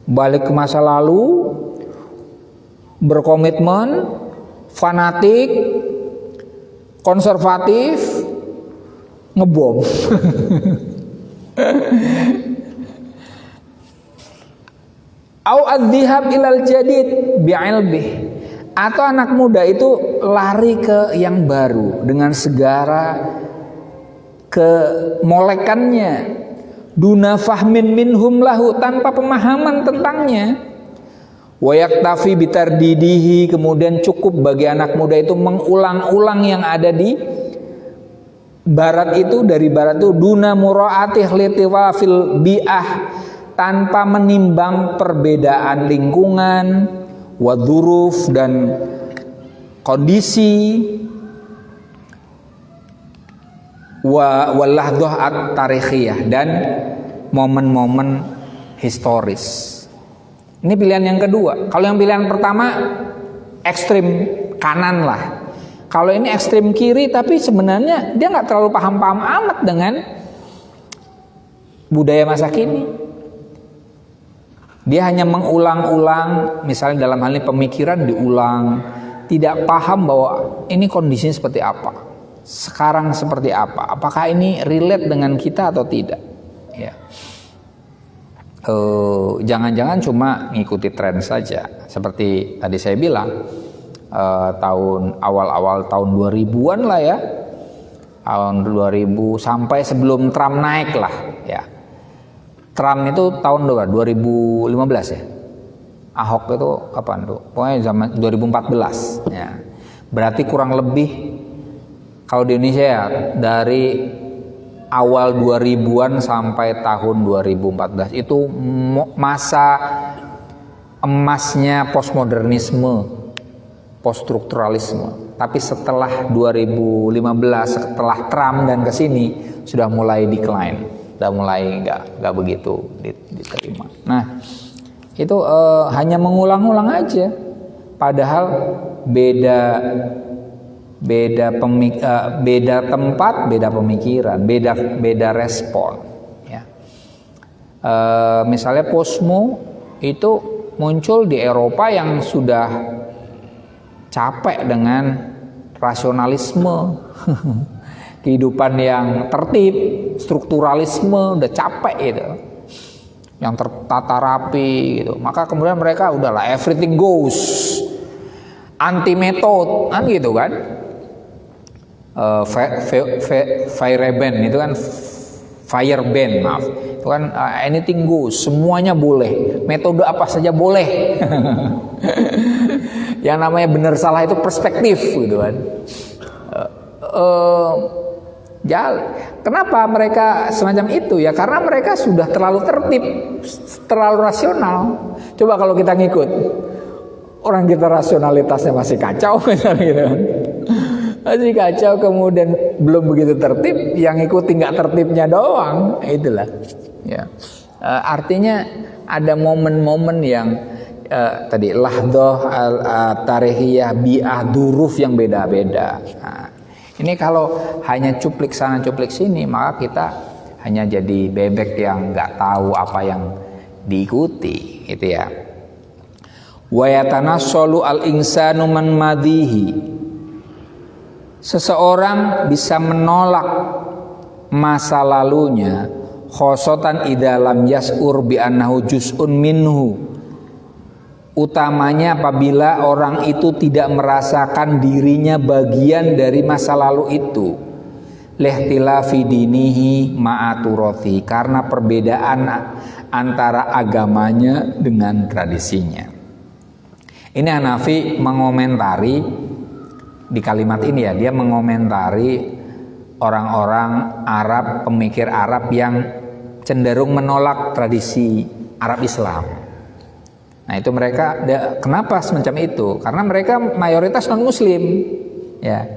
Balik ke masa lalu, berkomitmen, fanatik, konservatif, ngebom. Au adzihab ilal jadid bi'ilbih, atau anak muda itu lari ke yang baru dengan segala kemolekannya, duna fahmin minhum lahu, tanpa pemahaman tentangnya. Wa yaktafi bitardidihi, kemudian cukup bagi anak muda itu mengulang-ulang yang ada di barat itu, dari barat itu, duna muraatih litiwafil bi'ah, tanpa menimbang perbedaan lingkungan, wadhuruf dan kondisi, walahdhah at-tarikhiyah, dan momen-momen historis. Ini pilihan yang kedua. Kalau yang pilihan pertama ekstrim kanan lah. Kalau ini ekstrim kiri, tapi sebenarnya dia nggak terlalu paham-paham amat dengan budaya masa kini. Dia hanya mengulang-ulang, misalnya dalam hal ini pemikiran diulang, tidak paham bahwa ini kondisinya seperti apa, sekarang seperti apa, apakah ini relate dengan kita atau tidak, ya. Jangan-jangan cuma ngikuti tren saja, seperti tadi saya bilang, tahun awal-awal tahun 2000-an lah ya, tahun 2000 sampai sebelum Trump naik lah, ya. Trump itu tahun 2015 ya. Ahok itu kapan tuh? Pokoknya zaman 2014 ya. Berarti kurang lebih kalau di Indonesia ya, dari awal 2000-an sampai tahun 2014 itu masa emasnya postmodernisme, poststrukturalisme. Tapi setelah 2015, setelah Trump dan kesini sudah mulai decline, sudah mulai nggak begitu diterima. Nah, itu hanya mengulang-ulang aja, padahal beda tempat, beda pemikiran, beda respon, ya. Misalnya posmo itu muncul di Eropa yang sudah capek dengan rasionalisme, kehidupan yang tertib, strukturalisme, udah capek gitu, yang tertata rapi gitu. Maka kemudian mereka udahlah everything goes, anti metode kan gitu kan. Fireban itu kan, fireban maaf, itu kan anything goes, semuanya boleh, metode apa saja boleh. Yang namanya benar salah itu perspektif gitu kan. Kenapa mereka semacam itu ya? Karena mereka sudah terlalu tertib, terlalu rasional. Coba kalau kita ngikut, orang kita rasionalitasnya masih kacau misalnya gitu kan. Masih kacau, kemudian belum begitu tertib, yang ikuti nggak tertibnya doang, itulah. Ya, artinya ada momen-momen yang tadi lahdoh tarihiyah bi'ah duruf yang beda-beda. Nah, ini kalau hanya cuplik sana cuplik sini, maka kita hanya jadi bebek yang nggak tahu apa yang diikuti, gitu ya. Wa yatanassalu al-insanu man madihi. Seseorang bisa menolak masa lalunya khosotan idza lam yas'ur bi annahu juz'un minhu. Utamanya apabila orang itu tidak merasakan dirinya bagian dari masa lalu itu. Lihtilafi dinihi ma'aturothi, karena perbedaan antara agamanya dengan tradisinya. Ini Hanafi mengomentari di kalimat ini ya, dia mengomentari orang-orang Arab, pemikir Arab yang cenderung menolak tradisi Arab Islam. Nah itu mereka, kenapa semacam itu? Karena mereka mayoritas non-muslim ya.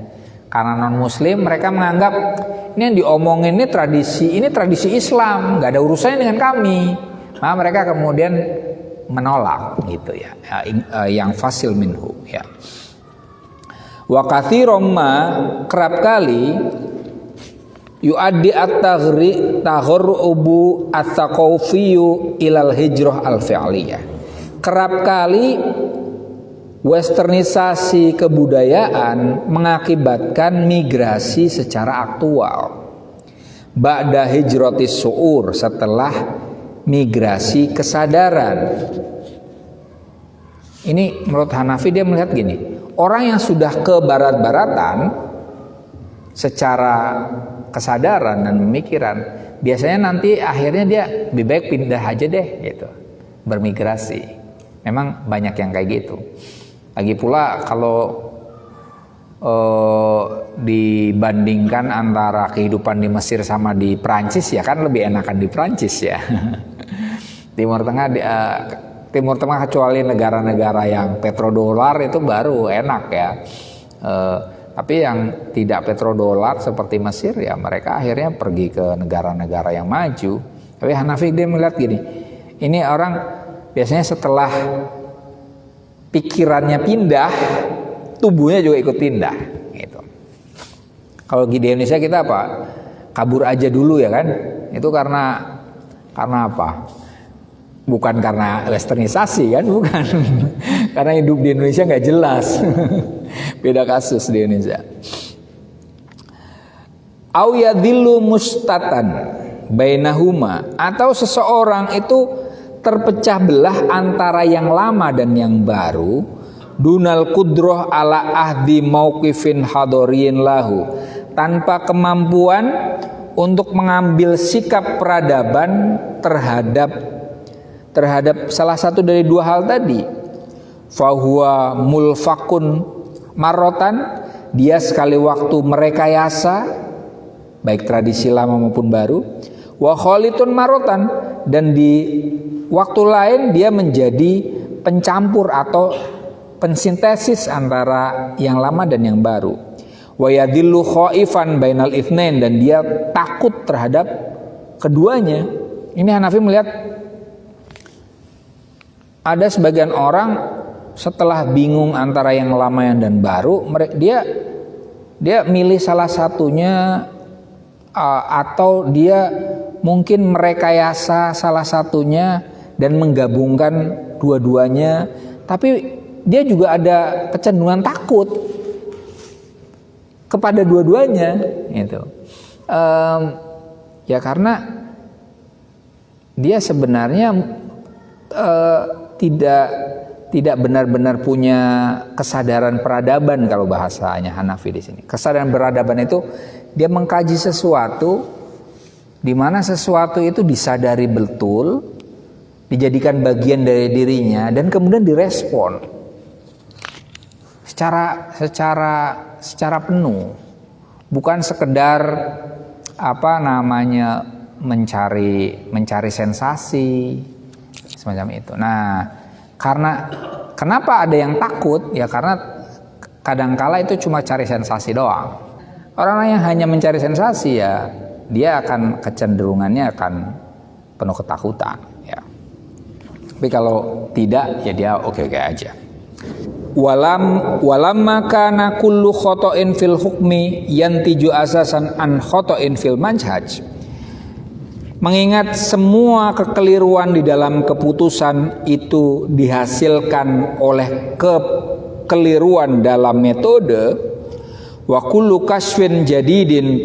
Karena non-muslim mereka menganggap ini yang diomongin ini tradisi Islam, nggak ada urusannya dengan kami. Nah mereka kemudian menolak gitu ya, yang fasil minhu ya. Wa katsiran ma, kerap kali yuaddi at-tagharrubu at-thaqafiyyu ilal hijrah al-fi'liyah. Kerap kali westernisasi kebudayaan mengakibatkan migrasi secara aktual. Ba'da hijratis su'ur, setelah migrasi kesadaran. Ini menurut Hanafi, dia melihat gini, orang yang sudah ke barat-baratan secara kesadaran dan pemikiran, biasanya nanti akhirnya dia lebih baik pindah aja deh gitu, bermigrasi. Memang banyak yang kayak gitu. Lagi pula kalau dibandingkan antara kehidupan di Mesir sama di Prancis, ya kan lebih enakan di Prancis ya. Timur Tengah kecuali negara-negara yang petrodolar itu baru enak ya. Tapi yang tidak petrodolar seperti Mesir ya mereka akhirnya pergi ke negara-negara yang maju. Tapi Hanafi dia melihat gini, ini orang biasanya setelah pikirannya pindah, tubuhnya juga ikut pindah gitu. Kalau di Indonesia kita apa? Kabur aja dulu ya kan? Itu karena apa? Bukan karena westernisasi kan, bukan. Karena hidup di Indonesia nggak jelas. Beda kasus di Indonesia. Au yadhillu mustatan bainahuma, atau seseorang itu terpecah belah antara yang lama dan yang baru, dunal kudroh ala ahdi mauqifin hadoriyin lahu, tanpa kemampuan untuk mengambil sikap peradaban terhadap salah satu dari dua hal tadi. Fahuwa mulfakun marotan, dia sekali waktu merekayasa baik tradisi lama maupun baru. Wa khalitun marotan, dan di waktu lain dia menjadi pencampur atau pensintesis antara yang lama dan yang baru. Wa yadillu khaifan bainal itsnain, dan dia takut terhadap keduanya. Ini Hanafi melihat ada sebagian orang setelah bingung antara yang lama dan baru, dia milih salah satunya, atau dia mungkin merekayasa salah satunya dan menggabungkan dua-duanya, tapi dia juga ada kecenderungan takut kepada dua-duanya gitu. Ya karena dia sebenarnya tidak benar-benar punya kesadaran peradaban kalau bahasanya Hanafi di sini. Kesadaran peradaban itu dia mengkaji sesuatu di mana sesuatu itu disadari betul, dijadikan bagian dari dirinya, dan kemudian direspon secara penuh, bukan sekedar mencari sensasi semacam itu. Nah, kenapa ada yang takut? Ya karena kadangkala itu cuma cari sensasi doang. Orang yang hanya mencari sensasi ya dia akan kecenderungannya akan penuh ketakutan ya. Tapi kalau tidak ya dia oke-oke aja. Walamma kana kullu khata'in fil hukmi yantiju asasan an khata'in fil manhaj. Mengingat semua kekeliruan di dalam keputusan itu dihasilkan oleh kekeliruan dalam metode, wa kullu kaswin jadidin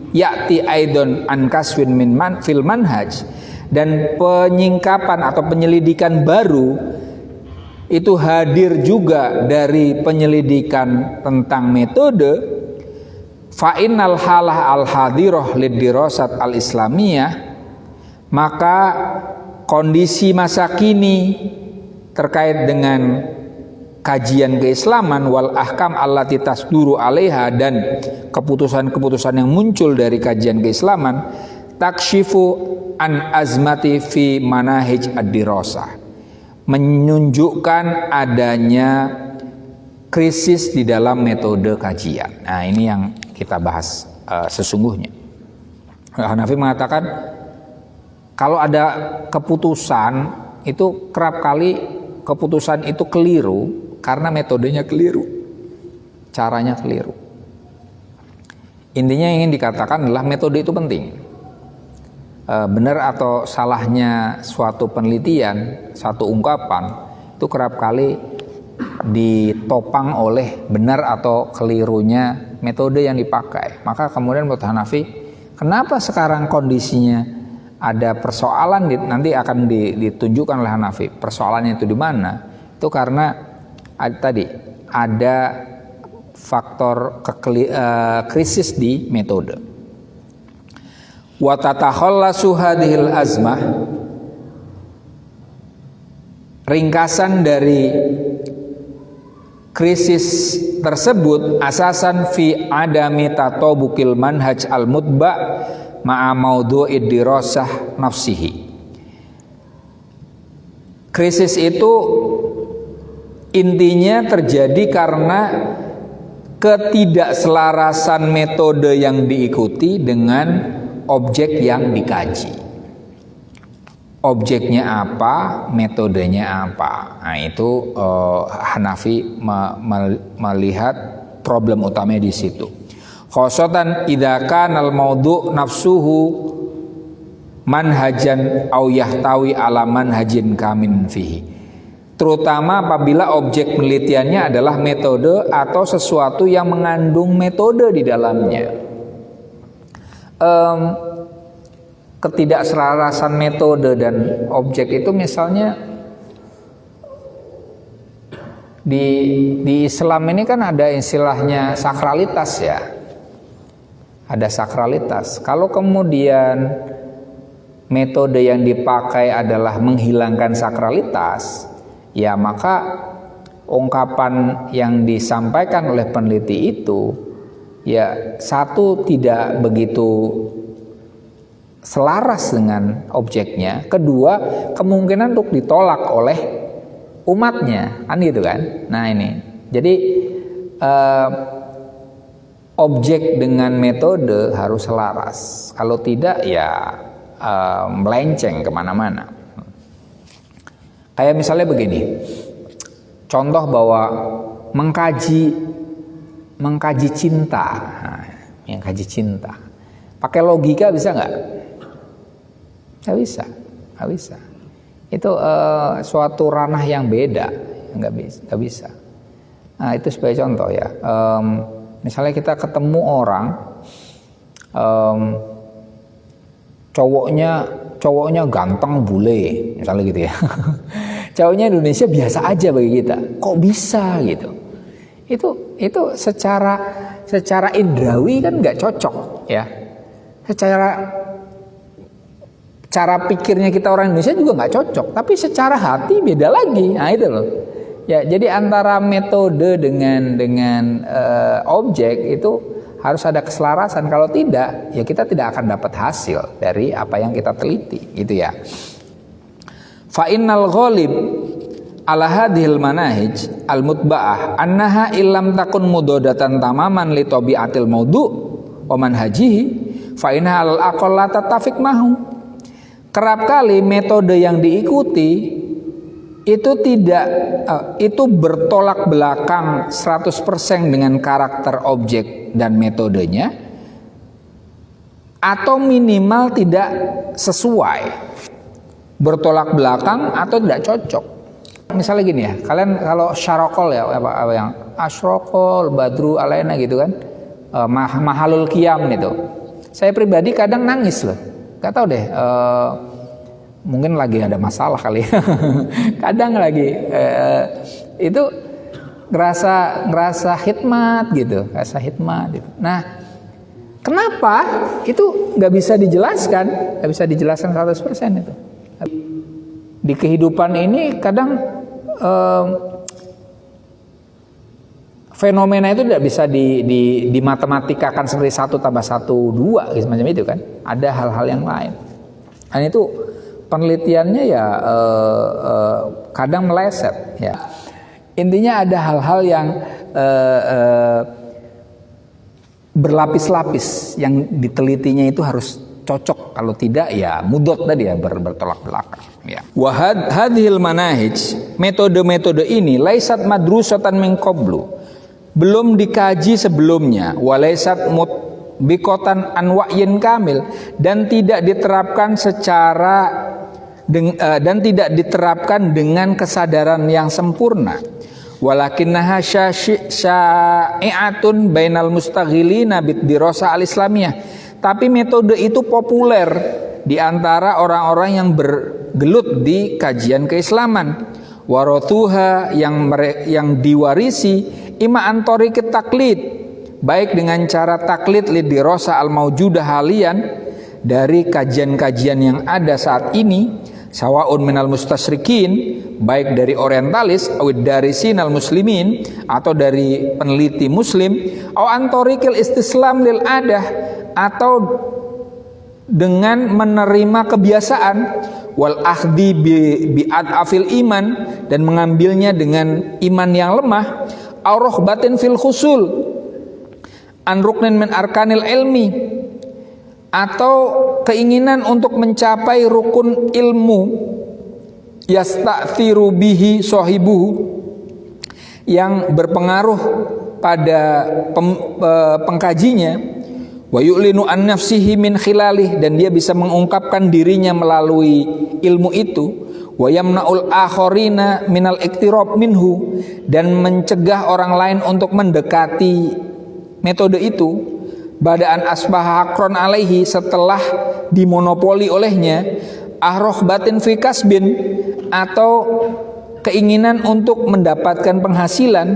ya'ti aidon an kaswin fil manhaj, dan penyingkapan atau penyelidikan baru itu hadir juga dari penyelidikan tentang metode. Fa innal halah al hadirah lid dirasat al islamiyah, maka kondisi masa kini terkait dengan kajian keislaman wal ahkam allati tasduru alaiha, dan keputusan-keputusan yang muncul dari kajian keislaman, takshifu an azmati fi manahij ad-dirasah, menunjukkan adanya krisis di dalam metode kajian. Nah, ini yang kita bahas sesungguhnya. Hanafi mengatakan kalau ada keputusan itu kerap kali keputusan itu keliru karena metodenya keliru, caranya keliru. Intinya yang ingin dikatakan adalah metode itu penting. Benar atau salahnya suatu penelitian, satu ungkapan itu kerap kali ditopang oleh benar atau kelirunya metode yang dipakai. Maka kemudian menurut Hanafi, kenapa sekarang kondisinya ada persoalan, nanti akan ditunjukkan oleh Hanafi persoalannya itu di mana. Itu karena tadi ada faktor krisis di metode. Wa tatakhallasu hadhil azmah, ringkasan dari krisis tersebut asasan fi adami tatobukil manhaj al-mutba' ma'a maudhu'id dirasah nafsihi. Krisis itu intinya terjadi karena ketidakselarasan metode yang diikuti dengan objek yang dikaji. Objeknya apa, metodenya apa. Nah, itu Hanafi melihat problem utamanya di situ. Khosotan idza kana al-maudhu' nafsuhu manhajan au yahtawi ala manhajin kamin fihi. Terutama apabila objek penelitiannya adalah metode atau sesuatu yang mengandung metode di dalamnya. Ketidakselarasan metode dan objek itu misalnya di Islam ini kan ada istilahnya sakralitas ya. Ada sakralitas. Kalau kemudian metode yang dipakai adalah menghilangkan sakralitas, ya maka ungkapan yang disampaikan oleh peneliti itu ya satu tidak begitu selaras dengan objeknya, kedua kemungkinan untuk ditolak oleh umatnya, kan gitu kan. Nah ini jadi objek dengan metode harus selaras, kalau tidak ya melenceng kemana-mana. Kayak misalnya begini, contoh bahwa mengkaji cinta, mengkaji cinta, pakai logika bisa nggak? Nggak bisa. Itu suatu ranah yang beda, nggak bisa. Nah itu sebagai contoh ya. Misalnya kita ketemu orang, cowoknya ganteng bule, misalnya gitu ya. Cowoknya Indonesia biasa aja bagi kita. Kok bisa gitu? Itu secara indrawi kan nggak cocok ya. Cara pikirnya kita orang Indonesia juga nggak cocok, tapi secara hati beda lagi. Nah itu loh. Ya, jadi antara metode dengan objek itu harus ada keselarasan. Kalau tidak, ya kita tidak akan dapat hasil dari apa yang kita teliti, gitu ya. Fa innal ghalib ala hadhil manahij al-mutba'ah annaha illam takun mudadatan tamaman li tabi'atil mawdu' wa manhajihi fa inna al-aqall la tattafiq mahu. Kerap kali metode yang diikuti itu bertolak belakang 100% dengan karakter objek dan metodenya, atau minimal tidak sesuai, bertolak belakang atau tidak cocok. Misalnya gini ya, kalian kalau syarokol ya, apa yang asrokol, badru alaina gitu kan, mahalul qiyam itu. Saya pribadi kadang nangis loh, gak tahu deh, mungkin lagi ada masalah kali. Kadang lagi itu ngerasa hikmat gitu, rasa hikmat gitu. Nah, kenapa itu nggak bisa dijelaskan? Nggak bisa dijelaskan 100% itu. Di kehidupan ini kadang fenomena itu tidak bisa dimatematikkan seperti 1 + 1 2 gitu, semacam itu kan. Ada hal-hal yang lain. Dan itu penelitiannya ya kadang meleset ya. Intinya ada hal-hal yang berlapis-lapis yang ditelitinya itu harus cocok, kalau tidak ya mudot tadi ya, bertolak belakang ya. Wa hadhil manahij, metode-metode ini laisat madrusatan min qablu, belum dikaji sebelumnya, walaisat mutbiqatan an wa'yin kamil, dan tidak diterapkan dan tidak diterapkan dengan kesadaran yang sempurna. Walakinnaha sya'i'atun bainal mustaghilina bid-dirasah al-islamiyah. Tapi metode itu populer di antara orang-orang yang bergelut di kajian keislaman. Warathuha, yang diwarisi ima antoriqit taklid, baik dengan cara taklid lidirasah al-maujudah halian, dari kajian-kajian yang ada saat ini, sawaun minal mustasyrikin, baik dari orientalis, awid darisin al muslimin, atau dari peneliti muslim, aw antorikil istislam lil adah, atau dengan menerima kebiasaan, wal akhdi bi adafil iman, dan mengambilnya dengan iman yang lemah, aw rohbatin fil khusul an ruknin min arkanil ilmi, atau keinginan untuk mencapai rukun ilmu, yasta'thiru bihi sahibuhu, yang berpengaruh pada pengkajinya, wa yu'linu an nafsihi min khilalih, dan dia bisa mengungkapkan dirinya melalui ilmu itu, wa yamna'ul akharina minal iktirab minhu, dan mencegah orang lain untuk mendekati metode itu, badaan asbaha hakron alaihi, setelah dimonopoli olehnya, ahrohbatin fi kasbin, atau keinginan untuk mendapatkan penghasilan,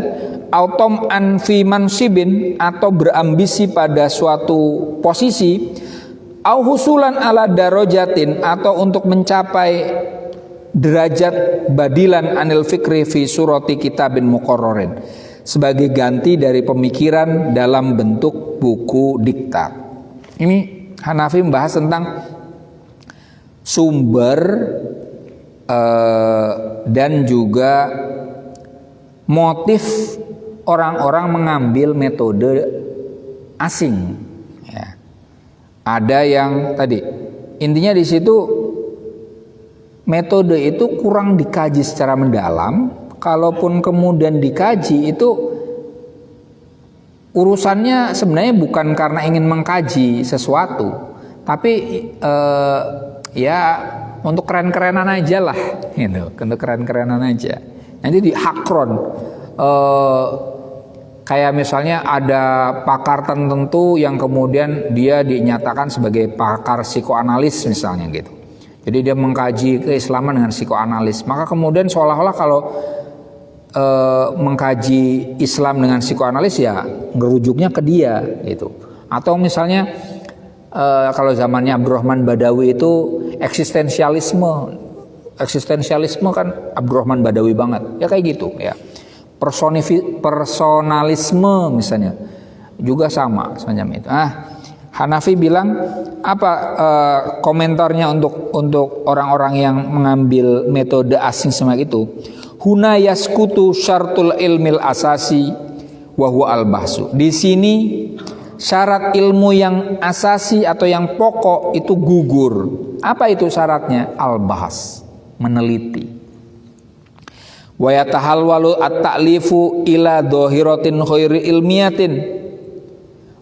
autom an fi mansibin, atau berambisi pada suatu posisi, au husulan ala darojatin, atau untuk mencapai derajat badilan anil fikri fi surati kitabin muqarrarin, sebagai ganti dari pemikiran dalam bentuk buku diktat. Ini Hanafi membahas tentang sumber dan juga motif orang-orang mengambil metode asing. Ya. Ada yang tadi intinya di situ metode itu kurang dikaji secara mendalam. Kalaupun kemudian dikaji, itu urusannya sebenarnya bukan karena ingin mengkaji sesuatu, tapi ya untuk keren-kerenan aja lah, gitu. Untuk keren-kerenan aja. Nanti di hakron, kayak misalnya ada pakar tertentu yang kemudian dia dinyatakan sebagai pakar psikoanalis misalnya gitu. Jadi dia mengkaji keislaman dengan psikoanalis. Maka kemudian seolah-olah kalau mengkaji Islam dengan psikoanalis ya ngerujuknya ke dia gitu. Atau misalnya kalau zamannya Abdurrahman Badawi itu eksistensialisme kan Abdurrahman Badawi banget ya, kayak gitu ya. Personalisme misalnya juga sama semacam itu. Hanafi bilang apa komentarnya untuk orang-orang yang mengambil metode asing semacam itu? Huna yaskutu syartul ilmil asasi wa huwa al-bahsu. Di sini syarat ilmu yang asasi atau yang pokok itu gugur. Apa itu syaratnya? Al-bahs, meneliti. Wa yatahalwalu at-ta'lifu ila dhahiratin khairi ilmiyatin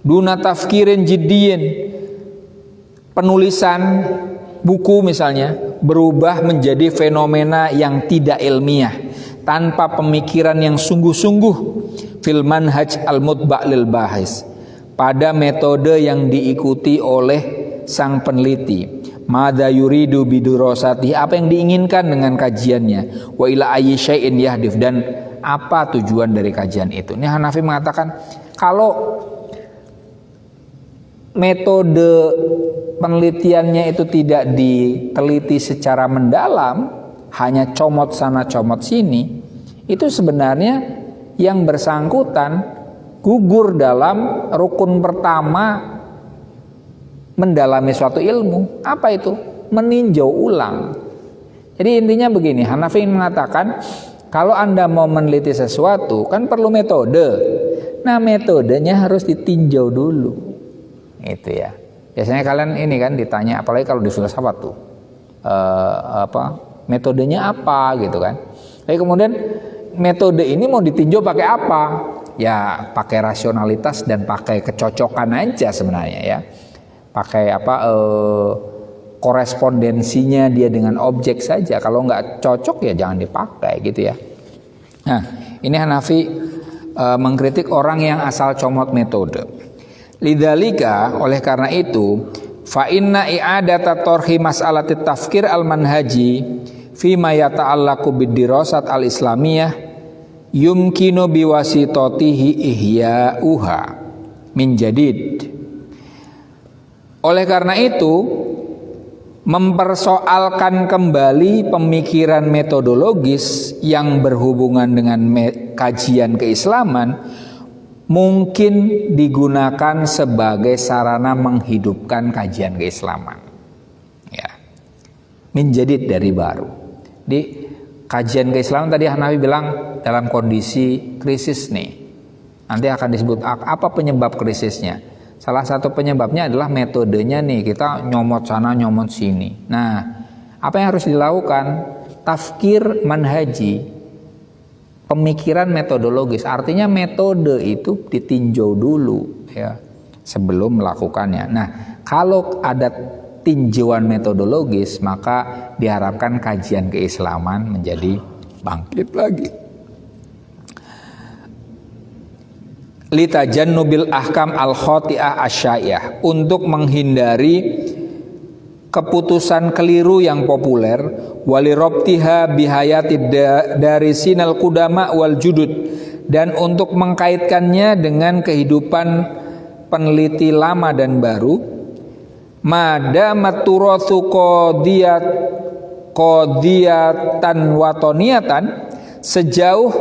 duna tafkirin jiddiyin. penulisan buku misalnya berubah menjadi fenomena yang tidak ilmiah tanpa pemikiran yang sungguh-sungguh fil manhaj al-mutba' lil bahis, pada metode yang diikuti oleh sang peneliti. Madza yuridu bidurasati, apa yang diinginkan dengan kajiannya, wa ila ayyi syai'in yahdif, dan apa tujuan dari kajian itu. Ini Hanafi mengatakan kalau metode penelitiannya itu tidak diteliti secara mendalam, hanya comot sana comot sini, itu sebenarnya yang bersangkutan gugur dalam rukun pertama mendalami suatu ilmu. Apa itu? Meninjau ulang. Jadi intinya begini, Hanafi mengatakan kalau Anda mau meneliti sesuatu kan perlu metode. Nah, metodenya harus ditinjau dulu. Itu ya. Biasanya kalian ini kan ditanya, apalagi kalau di filsafat tuh, metodenya apa gitu kan. Tapi kemudian metode ini mau ditinjau pakai apa? Ya pakai rasionalitas dan pakai kecocokan aja sebenarnya ya. Pakai korespondensinya dia dengan objek saja. Kalau nggak cocok ya jangan dipakai gitu ya. Nah, ini Hanafi mengkritik orang yang asal comot metode. Lidzalika, oleh karena itu, fa inna i'adata torhi mas'alati tafkir al-manhaji fi ma yata'allaqu bid-dirasat al-islamiyah yumkinu biwasitatihi ihya'uha min jadid. Oleh karena itu, mempersoalkan kembali pemikiran metodologis yang berhubungan dengan kajian keislaman mungkin digunakan sebagai sarana menghidupkan kajian keislaman. Ya. Menjadi dari baru. Di kajian keislaman tadi Hanafi bilang dalam kondisi krisis nih. Nanti akan disebut apa penyebab krisisnya. Salah satu penyebabnya adalah metodenya nih, kita nyomot sana nyomot sini. Nah, apa yang harus dilakukan? Tafkir manhaji, pemikiran metodologis. Artinya metode itu ditinjau dulu ya sebelum melakukannya. Nah, kalau ada tinjauan metodologis, maka diharapkan kajian keislaman menjadi bangkit lagi. Litajannubil ahkam al-khati'ah asyaiyah, untuk menghindari keputusan keliru yang populer, walirobtiha bihayati dari sinal kudama wal judud, dan untuk mengkaitkannya dengan kehidupan peneliti lama dan baru. Madamat turathu qadiyatan watoniyatan, sejauh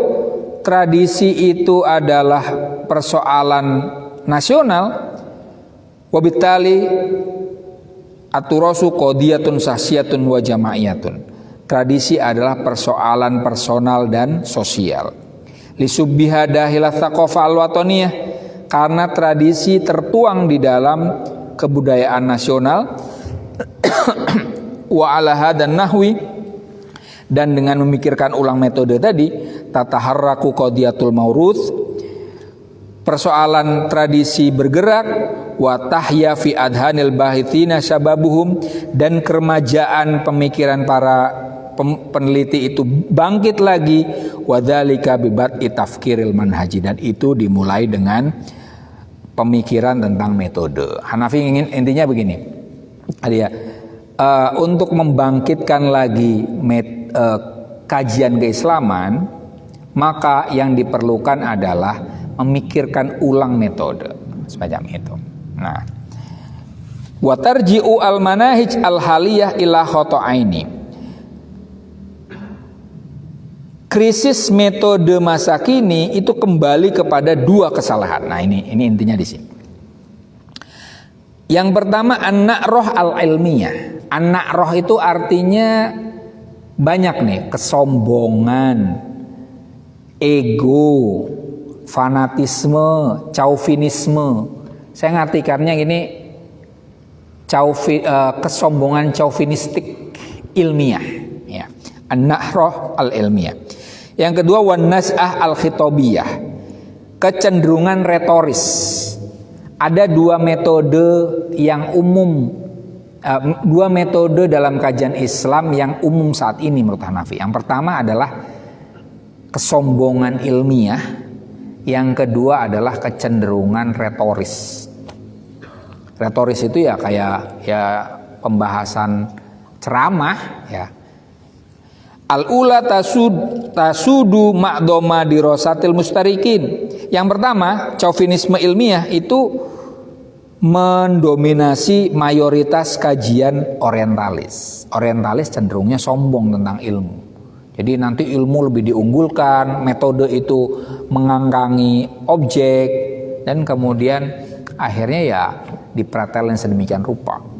tradisi itu adalah persoalan nasional, wabitali aturasu qadiyatun sahsiyatun wa jama'iyatun, tradisi adalah persoalan personal dan sosial. Lisubbiha dahilat thaqafah al-watoniyah, karena tradisi tertuang di dalam kebudayaan nasional. Wa ala hadan nahwi, dan dengan memikirkan ulang metode tadi, tataharraku qadiyatul mauruth, persoalan tradisi bergerak, wa tahya fi adhanil bahithina sababuhum, dan keremajaan pemikiran para peneliti itu bangkit lagi, wa dzalika bi bad'i tafkiril manhaji, dan itu dimulai dengan pemikiran tentang metode. Hanafi ingin intinya begini. Ya, untuk membangkitkan lagi kajian keislaman, maka yang diperlukan adalah memikirkan ulang metode semacam itu. Nah, wa tarji'u al-manahij al-haliyah ila khoto'aini. Krisis metode masa kini itu kembali kepada dua kesalahan. Nah, ini intinya di sini. Yang pertama, an-na'roh al-ilmiyah. An-na'roh itu artinya banyak nih, kesombongan, ego, fanatisme, chauvinisme. Saya ngartikannya gini, kesombongan chauvinistik ilmiah ya. An-na'roh al-ilmiyah. Yang kedua, wan-nas'ah al-khitabiyah, kecenderungan retoris. Ada dua metode yang umum dua metode dalam kajian Islam yang umum saat ini menurut Hanafi. Yang pertama adalah kesombongan ilmiah, yang kedua adalah kecenderungan retoris. Retoris itu ya kayak pembahasan ceramah ya. Al-ula tasudu ma'doma dirasatil mustarikin. Yang pertama, chauvinisme ilmiah itu mendominasi mayoritas kajian orientalis. Orientalis cenderungnya sombong tentang ilmu. Jadi nanti ilmu lebih diunggulkan, metode itu mengangkangi objek, dan kemudian akhirnya ya dipretelin sedemikian rupa.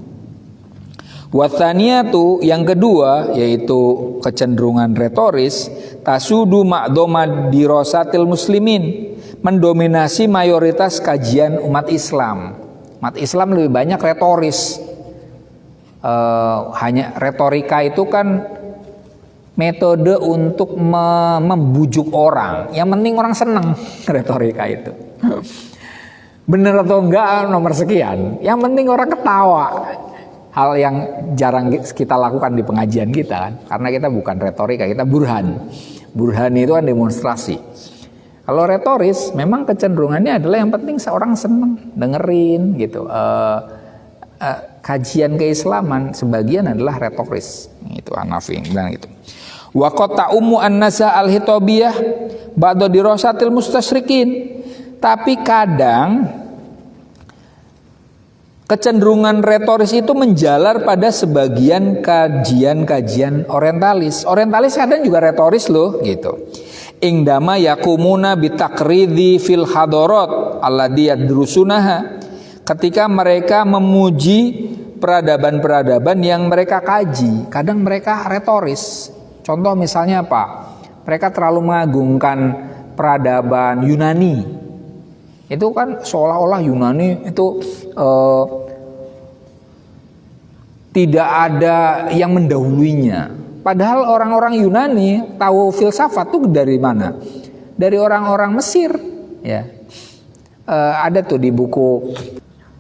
Wathaniyatu, yang kedua yaitu kecenderungan retoris, tasudu ma'doma dirasatil muslimin, mendominasi mayoritas kajian umat Islam. Umat Islam lebih banyak retoris. Hanya retorika itu kan metode untuk membujuk orang. Yang penting orang senang. Retorika itu bener atau enggak nomor sekian, yang penting orang ketawa. Hal yang jarang kita lakukan di pengajian kita kan, karena kita bukan retorika, kita burhan. Burhan itu kan demonstrasi. Kalau retoris memang kecenderungannya adalah yang penting seorang senang dengerin gitu. Kajian keislaman sebagian adalah retoris. Itu Hanafi bilang gitu. Wa qata ummu an-nasa al-hitabiyah ba'da dirasatil mustasyrikin. Tapi kadang kecenderungan retoris itu menjalar pada sebagian kajian-kajian orientalis. Orientalis kadang juga retoris loh gitu. Ingdama yakumuna bitakridi fil hadarat alladhi yadrusunaha. Ketika mereka memuji peradaban-peradaban yang mereka kaji, kadang mereka retoris. Contoh misalnya apa? Mereka terlalu mengagungkan peradaban Yunani. Itu kan seolah-olah Yunani itu tidak ada yang mendahuluinya. Padahal orang-orang Yunani tahu filsafat itu dari mana? Dari orang-orang Mesir, ya. Ada tuh di buku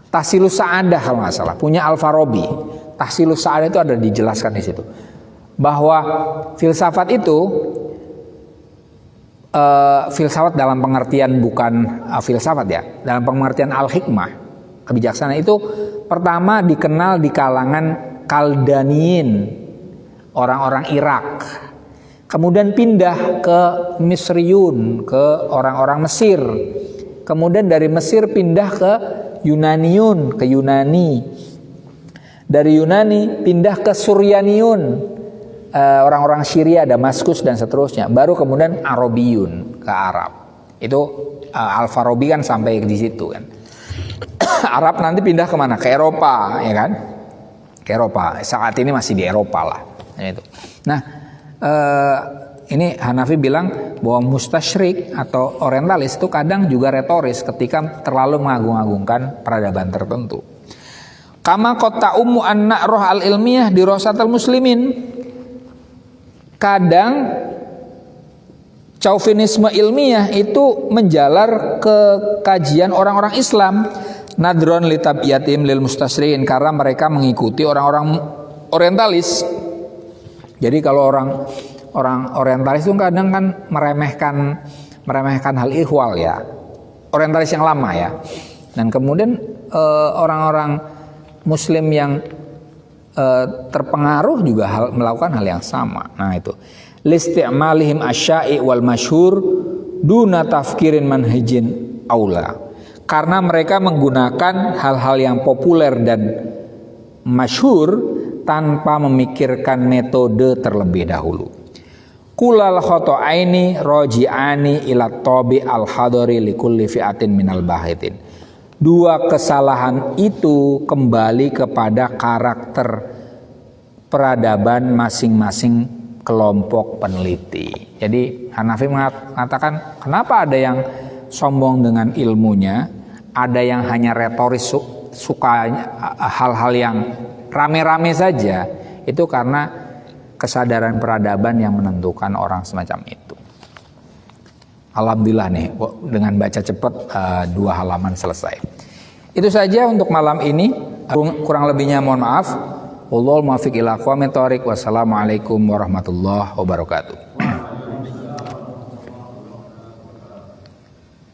Tahsilus Sa'adah kalau nggak salah, punya Al-Farabi. Tahsilus Sa'adah itu ada dijelaskan di situ bahwa filsafat itu filsafat dalam pengertian bukan filsafat ya, dalam pengertian al-hikmah, kebijaksanaan itu pertama dikenal di kalangan Kaldaniyin, orang-orang Irak. Kemudian pindah ke Misriyun, ke orang-orang Mesir. Kemudian dari Mesir pindah ke Yunaniun, ke Yunani. Dari Yunani pindah ke Suryaniun, orang-orang Syria, Damaskus dan seterusnya. Baru kemudian Arabiyun, ke Arab. Itu Al-Farabi kan sampai di situ kan. Arab nanti pindah kemana? Ke Eropa, ya kan? Ke Eropa. Saat ini masih di Eropa lah. Nah, ini Hanafi bilang bahwa mustasyrik atau orientalis itu kadang juga retoris ketika terlalu mengagung-agungkan peradaban tertentu. Kama qata ummu anna roh al ilmiah dirasatil muslimin. Kadang chauvinisme ilmiah itu menjalar ke kajian orang-orang Islam, nadron li tabiyatim lil mustasyrikin, karena mereka mengikuti orang-orang orientalis. Jadi kalau orang orientalis itu kadang kan meremehkan hal ihwal ya, orientalis yang lama ya. Dan kemudian orang-orang Muslim yang terpengaruh juga melakukan hal yang sama. Nah itu listi'malihim asya'i wal masyhur duna tafkirin manhajin aula. Karena mereka menggunakan hal-hal yang populer dan masyhur tanpa memikirkan metode terlebih dahulu. Kulal khoto'aini roji'ani ila tobi al-hadari likulli fi'atin minal bahitin. Dua kesalahan itu kembali kepada karakter peradaban masing-masing kelompok peneliti. Jadi Hanafi mengatakan, kenapa ada yang sombong dengan ilmunya, ada yang hanya retoris suka hal-hal yang rame-rame saja. Itu karena kesadaran peradaban yang menentukan orang semacam itu. Alhamdulillah nih, dengan baca cepat 2 halaman selesai. Itu saja untuk malam ini. Kurang lebihnya mohon maaf. Wallahul muwaffiq ila aqwamit thoriq. Wassalamualaikum warahmatullahi wabarakatuh.